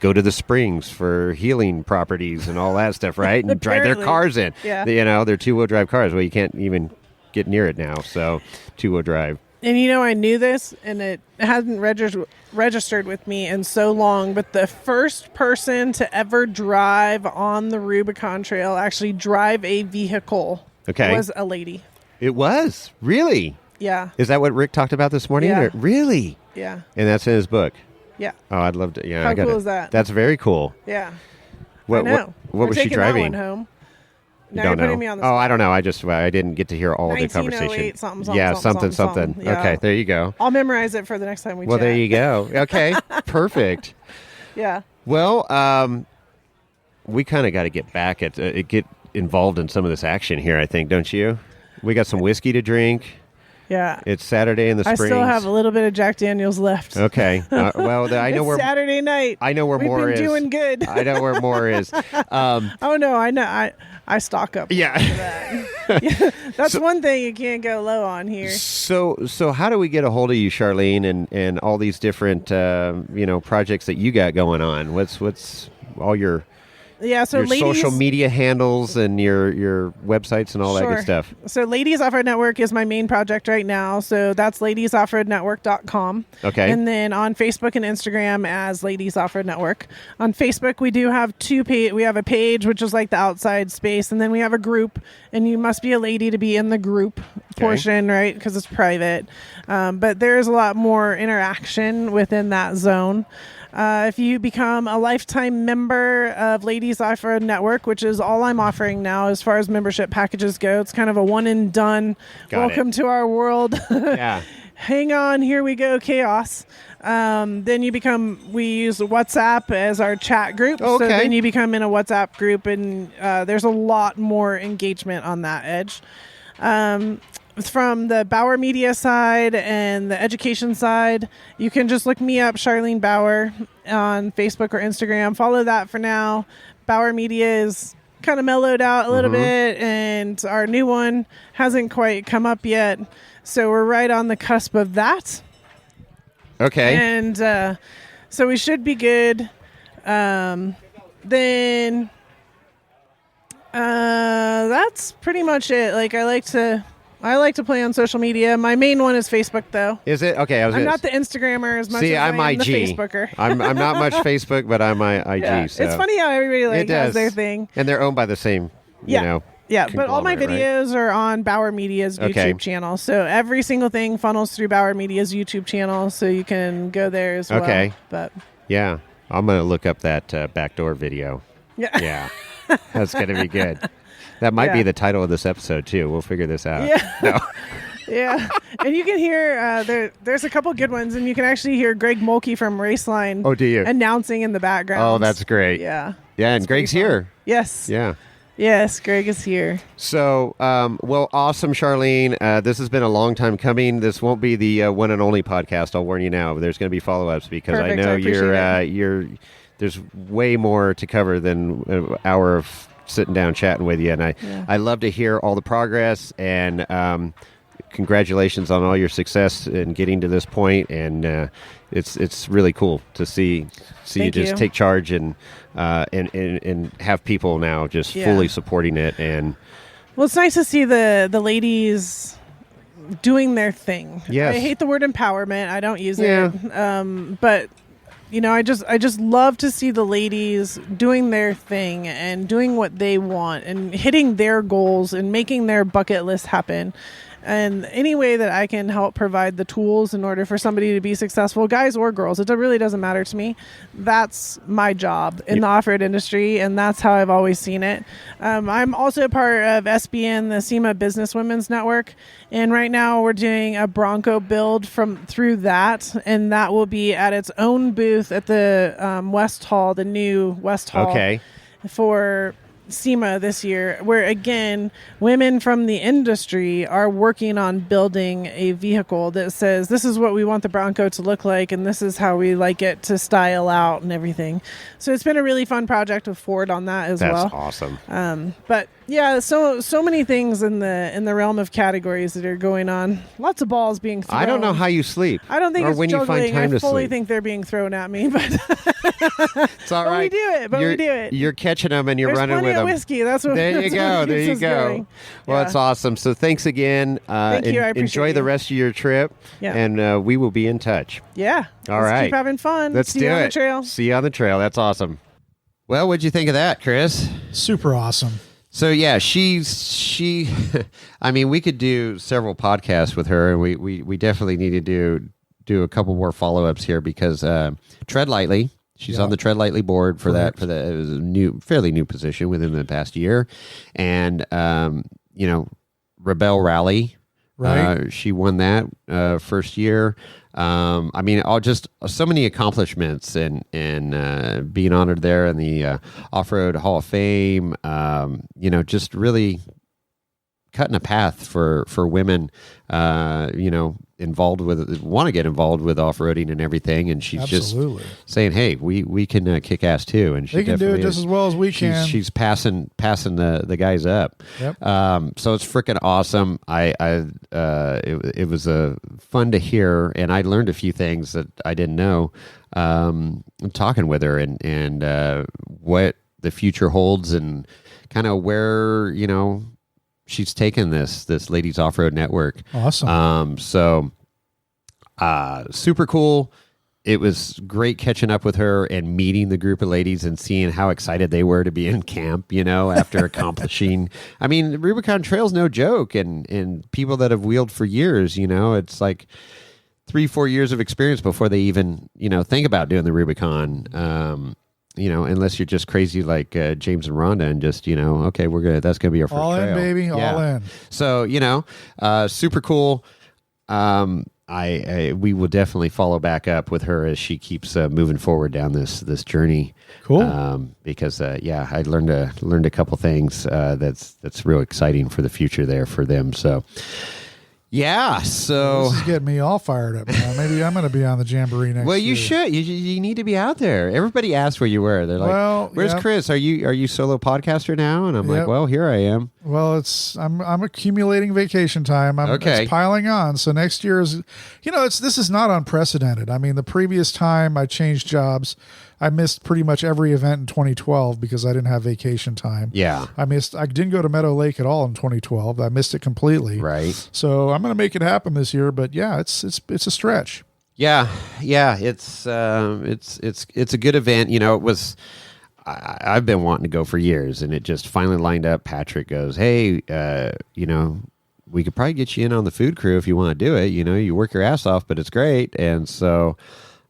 go to the springs for healing properties and all that stuff, right? And drive their Apparently. cars in. Yeah. They're two-wheel drive cars. Well, you can't even get near it now, so two-wheel drive. And I knew this, and it hasn't registered with me in so long, but the first person to ever drive on the Rubicon Trail, actually drive a vehicle, was a lady. It was? Really? Yeah. Is that what Rick talked about this morning? Yeah. Or- really? Yeah. And that's in his book? Yeah. Oh, I'd love to. Yeah, How I got cool it. is that? That's very cool. Yeah. What, I know. What was she taking driving? That one home. Now Don't you're know. putting me on the Oh, spot. I don't know. I didn't get to hear all the 1908 conversation. something, Yeah, something. something. Yeah. Okay, there you go. I'll memorize it for the next time we Well, chat. there you go. Okay, perfect. Yeah. Well, we kind of got to get back at get involved in some of this action here. I think, don't you? We got some whiskey to drink. Yeah. It's Saturday in the I Springs. still have a little bit of Jack Daniels left. Okay. Well, I know It's where Saturday night. I know where We've more been is. doing good. I know where more is. Oh no, I know. I stock up. Yeah. For that. Yeah, that's one thing you can't go low on here. So how do we get a hold of you, Charlene, and all these different projects that you got going on? What's all your Yeah, so your ladies, social media handles and your websites and all that good Sure. stuff? So Ladies Offroad Network is my main project right now. So that's ladiesoffroadnetwork.com. Okay. And then on Facebook and Instagram as Ladies Offroad Network. On Facebook, we do have we have a page, which is like the outside space. And then we have a group, and you must be a lady to be in the group portion, right? Because it's private. But there's a lot more interaction within that zone. If you become a lifetime member of Ladies Offroad Network, which is all I'm offering now as far as membership packages go, it's kind of a one and done. Welcome to our world. Yeah. Hang on, here we go, chaos. Then we use WhatsApp as our chat group. Okay. So then you become in a WhatsApp group, and there's a lot more engagement on that edge. From the Bower Media side and the education side, you can just look me up, Charlene Bower, on Facebook or Instagram. Follow that for now. Bower Media is kind of mellowed out a little bit, and our new one hasn't quite come up yet. So we're right on the cusp of that. Okay. And so we should be good. Then that's pretty much it. Like I like to play on social media. My main one is Facebook, though. Is it? Okay. I'm not the Instagrammer as much See, as I I'm am IG. the Facebooker. I'm not much Facebook, but I'm IG. Yeah. So. It's funny how everybody It does. has their thing. And they're owned by the same, Yeah, but all my conglomerate, right? videos are on Bower Media's YouTube Okay. channel. So every single thing funnels through Bower Media's YouTube channel, so you can go there as well. Okay. But Yeah. I'm going to look up that Backdoor video. yeah. Yeah. That's going to be good. That might be Yeah. the title of this episode, too. We'll figure this out. Yeah. No. Yeah, and you can hear there's a couple good ones, and you can actually hear Greg Mulkey from Raceline. Oh, do you? Announcing in the background. Oh, that's great. Yeah. Yeah, and Greg's pretty fun. here. Yes. Yeah. Yes, Greg is here. So, well, awesome, Charlene. This has been a long time coming. This won't be the one and only podcast. I'll warn you now. There's going to be follow-ups because Perfect, I know I appreciate you're. There's way more to cover than an hour of sitting down chatting with you, and I love to hear all the progress and. Congratulations on all your success in getting to this point, and it's really cool to see Thank you just you. take charge and have people now just Yeah. fully supporting it. And Well, it's nice to see the ladies doing their thing. Yes. I hate the word empowerment. I don't use Yeah. it. But I just love to see the ladies doing their thing and doing what they want and hitting their goals and making their bucket list happen. And any way that I can help provide the tools in order for somebody to be successful, guys or girls, it really doesn't matter to me. That's my job in the off-road industry, and that's how I've always seen it. I'm also part of SBN, the SEMA Business Women's Network, and right now we're doing a Bronco build through that, and that will be at its own booth at the West Hall, the new West Hall. okay, For SEMA this year, where again, women from the industry are working on building a vehicle that says, this is what we want the Bronco to look like, and this is how we like it to style out and everything. So it's been a really fun project with Ford on that as well. That's awesome. But yeah, so many things in the realm of categories that are going on. Lots of balls being thrown. I don't know how you sleep. I don't think or it's when juggling. you find time I to fully sleep. think they're being thrown at me, but It's all right. we do it. But we do it. You're catching them and you're There's running plenty with of them. whiskey. That's what. There you that's go. what There keeps you us go. going. Well, Yeah. that's awesome. So thanks again. Thank you. I appreciate enjoy the you. rest of your trip. Yeah. And we will be in touch. Yeah. All Let's right. Keep having fun. Let's See do you on it. the trail. See you on the trail. That's awesome. Well, what'd you think of that, Chris? Super awesome. So yeah, she I mean, we could do several podcasts with her, and we definitely need to do a couple more follow-ups here because Tread Lightly, she's on the Tread Lightly board for Correct. that it was a fairly new position within the past year. And Rebelle Rally, Right. she won that first year. I mean, all just so many accomplishments and being honored there in the Off-Road Hall of Fame. Just really cutting a path for women. Want to get involved with off-roading and everything. And she's Absolutely. just saying, "Hey, we can kick ass too." And she They can do it definitely just is. as well as we can. She's passing the guys up. Yep. So it's freaking awesome. It was fun to hear, and I learned a few things that I didn't know. Talking with her and what the future holds, and kind of where she's taken this Ladies Offroad Network. Awesome. Super cool. It was great catching up with her and meeting the group of ladies and seeing how excited they were to be in camp, after accomplishing. I mean, the Rubicon Trail's no joke, and people that have wheeled for years, it's like 3-4 years of experience before they even, think about doing the Rubicon. Unless you're just crazy like James and Rhonda and just, okay, that's going to be our first all trail. in, baby. Yeah. All in. So, super cool. We will definitely follow back up with her as she keeps moving forward down this journey. Cool. Because I learned a couple things that's real exciting for the future there for them. So yeah, so This is getting me all fired up now. Maybe I'm going to be on the Jamboree next well, year. you should. You need to be out there. Everybody asked where you were. They're like, Well, "Where's yeah. Chris? Are you solo podcaster now?" And I'm like, Yep. "Well, here I am." Well, I'm accumulating vacation time. Okay. It's piling on. So next year is, this is not unprecedented. I mean, the previous time I changed jobs, I missed pretty much every event in 2012 because I didn't have vacation time. Yeah. I didn't go to Meadow Lake at all in 2012. I missed it completely. Right. So I'm going to make it happen this year, but yeah, it's a stretch. Yeah. It's a good event. It was. I've been wanting to go for years, and it just finally lined up. Patrick goes, "Hey, we could probably get you in on the food crew if you want to do it. You work your ass off, but it's great." And so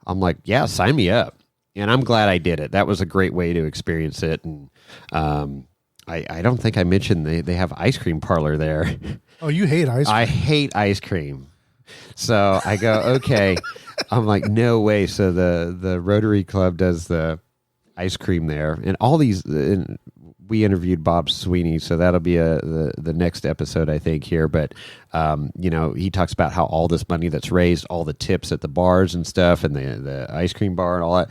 I'm like, "Yeah, sign me up." And I'm glad I did it. That was a great way to experience it. And I don't think I mentioned they have ice cream parlor there. Oh, you hate ice cream. I hate ice cream. So I go, okay. I'm like, no way. So the Rotary Club does the ice cream there. And all these, and we interviewed Bob Sweeney, so that'll be the next episode, I think, here. But, he talks about how all this money that's raised, all the tips at the bars and stuff, and the ice cream bar and all that,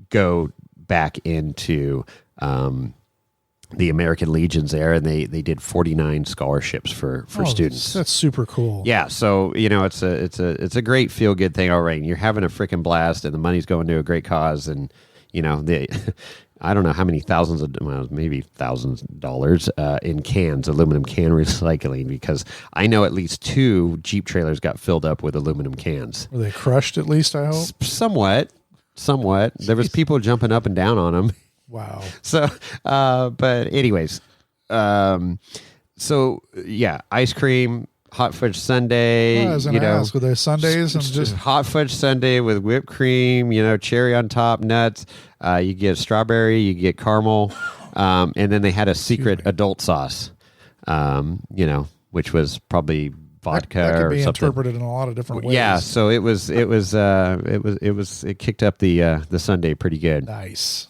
go back into the American Legions there, and they did 49 scholarships for students. That's super cool. Yeah, so it's a great feel good thing. All right, you're having a freaking blast, and the money's going to a great cause, and I don't know how many maybe thousands of dollars in cans, aluminum can recycling, because I know at least 2 Jeep trailers got filled up with aluminum cans. Were they crushed at least, I hope? Somewhat. There was people jumping up and down on them. Wow. So, but anyways, so yeah, ice cream, hot fudge sundae. Well, I was going to ask, were they Sundays and just hot fudge sundae with whipped cream, cherry on top, nuts. You get strawberry, you get caramel, and then they had a secret adult sauce, which was probably vodka that could or be something. interpreted in a lot of different ways. Yeah, so it kicked up the Sunday pretty good. Nice.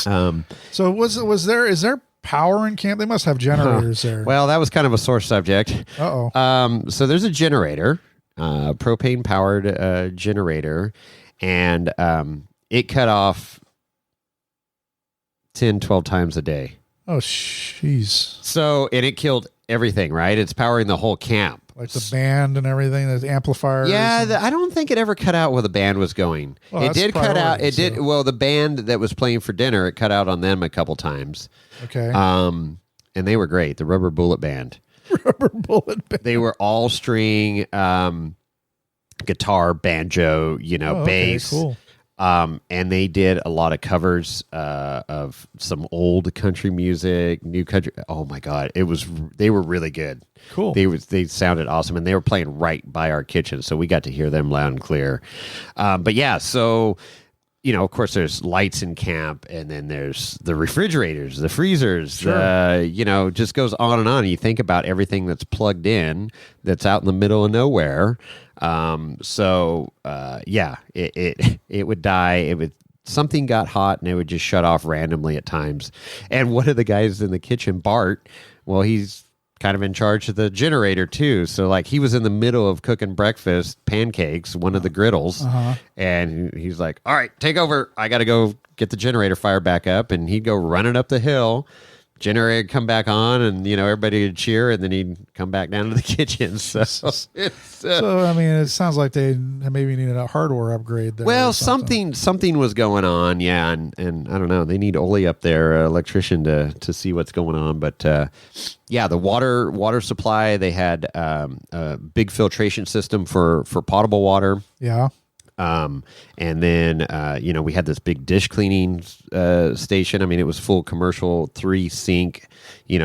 Um, So is there power in camp? They must have generators there. Well, that was kind of a sore subject. Uh-oh. So there's a generator, propane powered generator, and it cut off 10, 12 times a day. Oh, jeez. So, and it killed everything, right? It's powering the whole camp. Like the band and everything, the amplifiers. Yeah, I don't think it ever cut out while the band was going. Well, it did cut out. It so. did. Well, the band that was playing for dinner, it cut out on them a couple times. Okay. And they were great. The Rubber Bullet Band. Rubber Bullet Band. They were all string, guitar, banjo, bass. Cool. And they did a lot of covers of some old country music, new country. Oh my God, they were really good. Cool. They sounded awesome, and they were playing right by our kitchen, so we got to hear them loud and clear. But yeah, so of course, there's lights in camp, and then there's the refrigerators, the freezers. Sure. Just goes on and on. You think about everything that's plugged in, that's out in the middle of nowhere. It would die. Something got hot and it would just shut off randomly at times. And one of the guys in the kitchen, Bart, well, he's kind of in charge of the generator too. So like he was in the middle of cooking breakfast, pancakes, one of the griddles. And he's like, all right, take over. I got to go get the generator fired back up. And he'd go running up the hill. Generator come back on, and everybody would cheer, and then he'd come back down to the kitchen. So I mean, it sounds like they maybe needed a hardware upgrade there. Well, something was going on, yeah, and I don't know. They need Ole up there, electrician, to see what's going on. But the water supply. They had a big filtration system for potable water. Yeah. And then, we had this big dish cleaning station. I mean, it was full commercial, 3 sink,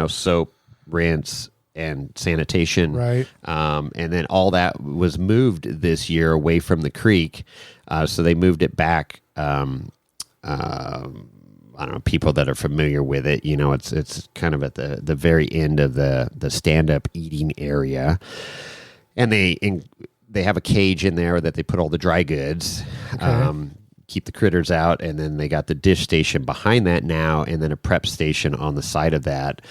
soap, rinse, and sanitation. Right. And then all that was moved this year away from the creek. So they moved it back. I don't know, people that are familiar with it, it's kind of at the very end of the stand-up eating area. And they have a cage in there that they put all the dry goods, keep the critters out, and then they got the dish station behind that now, and then a prep station on the side of that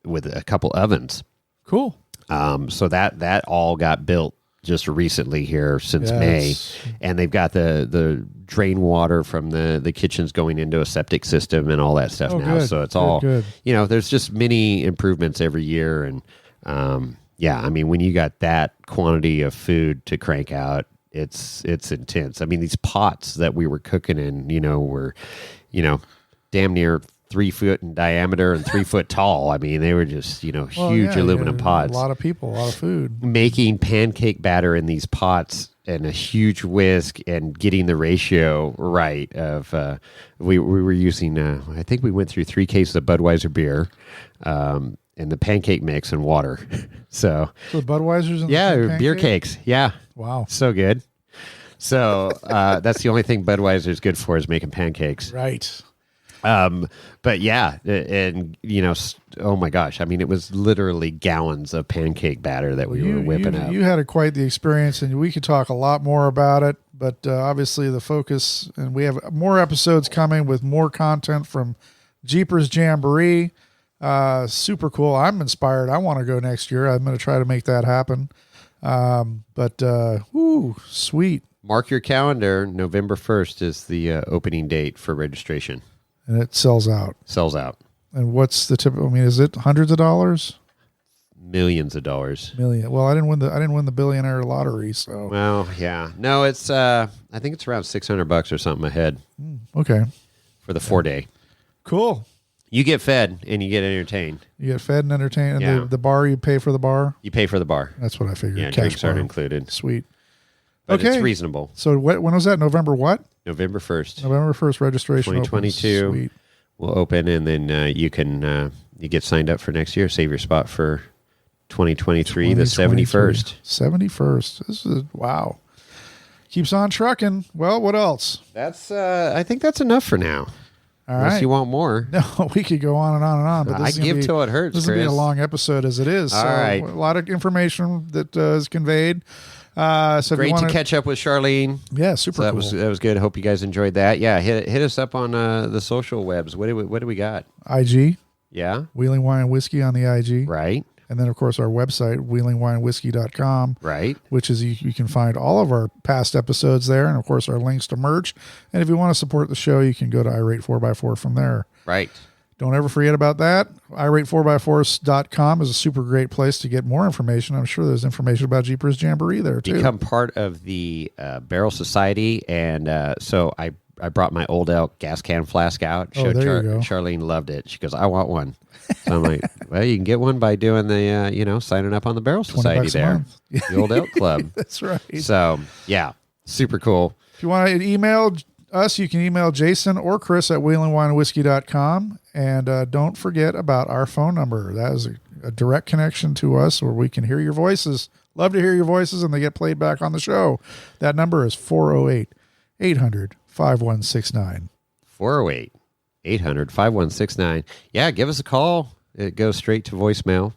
with a couple ovens. Cool. So that all got built just recently here since May, and they've got the drain water from the kitchens going into a septic system and all that stuff now. Good. So it's all good. There's just many improvements every year, and yeah, I mean, when you got that quantity of food to crank out, it's intense. I mean, these pots that we were cooking in, were, damn near 3 foot in diameter and 3 foot tall. I mean, they were just, huge aluminum pots. A lot of people, a lot of food. Making pancake batter in these pots and a huge whisk and getting the ratio right of, we were using, I think we went through 3 cases of Budweiser beer, and the pancake mix and water. So Budweiser's in the beer cakes. Yeah. Wow. So So good. So that's the only thing Budweiser is good for, is making pancakes. right. But yeah, and oh my gosh, I mean, it was literally gallons of pancake batter that we were whipping up. You had quite the experience, and we could talk a lot more about it, but obviously the focus, and we have more episodes coming with more content from Jeepers Jamboree. Super cool. I'm inspired. I want to go next year. I'm going to try to make that happen. Sweet. Mark your calendar. November 1st is the opening date for registration. And it sells out. Sells out. And what's the typical? I mean, is it hundreds of dollars? Millions of dollars. Million. Well, I didn't win the billionaire lottery, so. Well, yeah. No, it's I think it's around $600 or something a head. Okay. For the 4-day. Cool. You get fed and you get entertained. You get fed and entertained. Yeah. And the bar, you pay for the bar? You pay for the bar. That's what I figured. Yeah, Cash drinks aren't bar. included. Sweet. But Okay. it's reasonable. So when was that? November what? November 1st. November 1st registration. 2022. Opens. Sweet. Will open, and then you can you get signed up for next year. Save your spot for 2023, the 71st. 71st. This is, wow. Keeps on trucking. Well, what else? That's I think that's enough for now. All Unless right. you want more. No, we could go on and on and on. But I this is give till it hurts, This will be a Chris. long episode as it is. All so right. A lot of information that is conveyed. So if Great you to wanna, catch up with Charlene. Yeah, super So cool. that was good. Hope you guys enjoyed that. Yeah, hit us up on the social webs. What do we got? IG. Yeah. Wheeling Wine and Whiskey on the IG. Right. And then, of course, our website, wheelingwinewhiskey.com. Right. Which is, you can find all of our past episodes there. And, of course, our links to merch. And if you want to support the show, you can go to irate4x4 from there. Right. Don't ever forget about that. irate4x4s.com is a super great place to get more information. I'm sure there's information about Jeepers Jamboree there, too. Become part of the Barrel Society. And so I brought my Old Elk gas can flask out. Oh, there you go. Charlene loved it. She goes, I want one. So I'm like, well, you can get one by doing the, signing up on the Barrel Society there. The Old Elk Club. That's right. So, yeah, super cool. If you want to email us, you can email Jason or Chris at wheelingwinewhiskey.com. And don't forget about our phone number. That is a direct connection to us where we can hear your voices. Love to hear your voices, and they get played back on the show. That number is 408-800-5169. 408-800-5169. Yeah, give us a call. It goes straight to voicemail.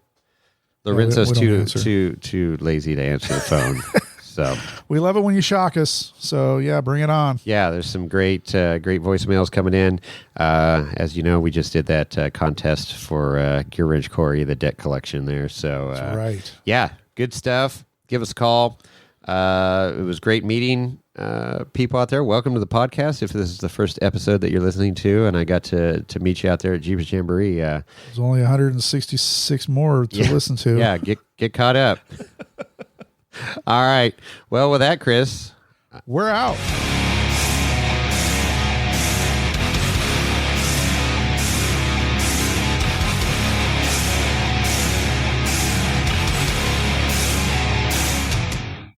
Lorenzo's too lazy to answer the phone. So we love it when you shock us. So yeah, bring it on. Yeah, there's some great voicemails coming in. As you know, we just did that contest for Gear Wrench Corey, the deck collection there. So that's right. Yeah, good stuff. Give us a call. It was great meeting people out there. Welcome to the podcast. If this is the first episode that you're listening to, and I got to meet you out there at Jeepers Jamboree. There's only 166 more to listen to. Yeah, get caught up. All right. Well, with that, Chris, we're out.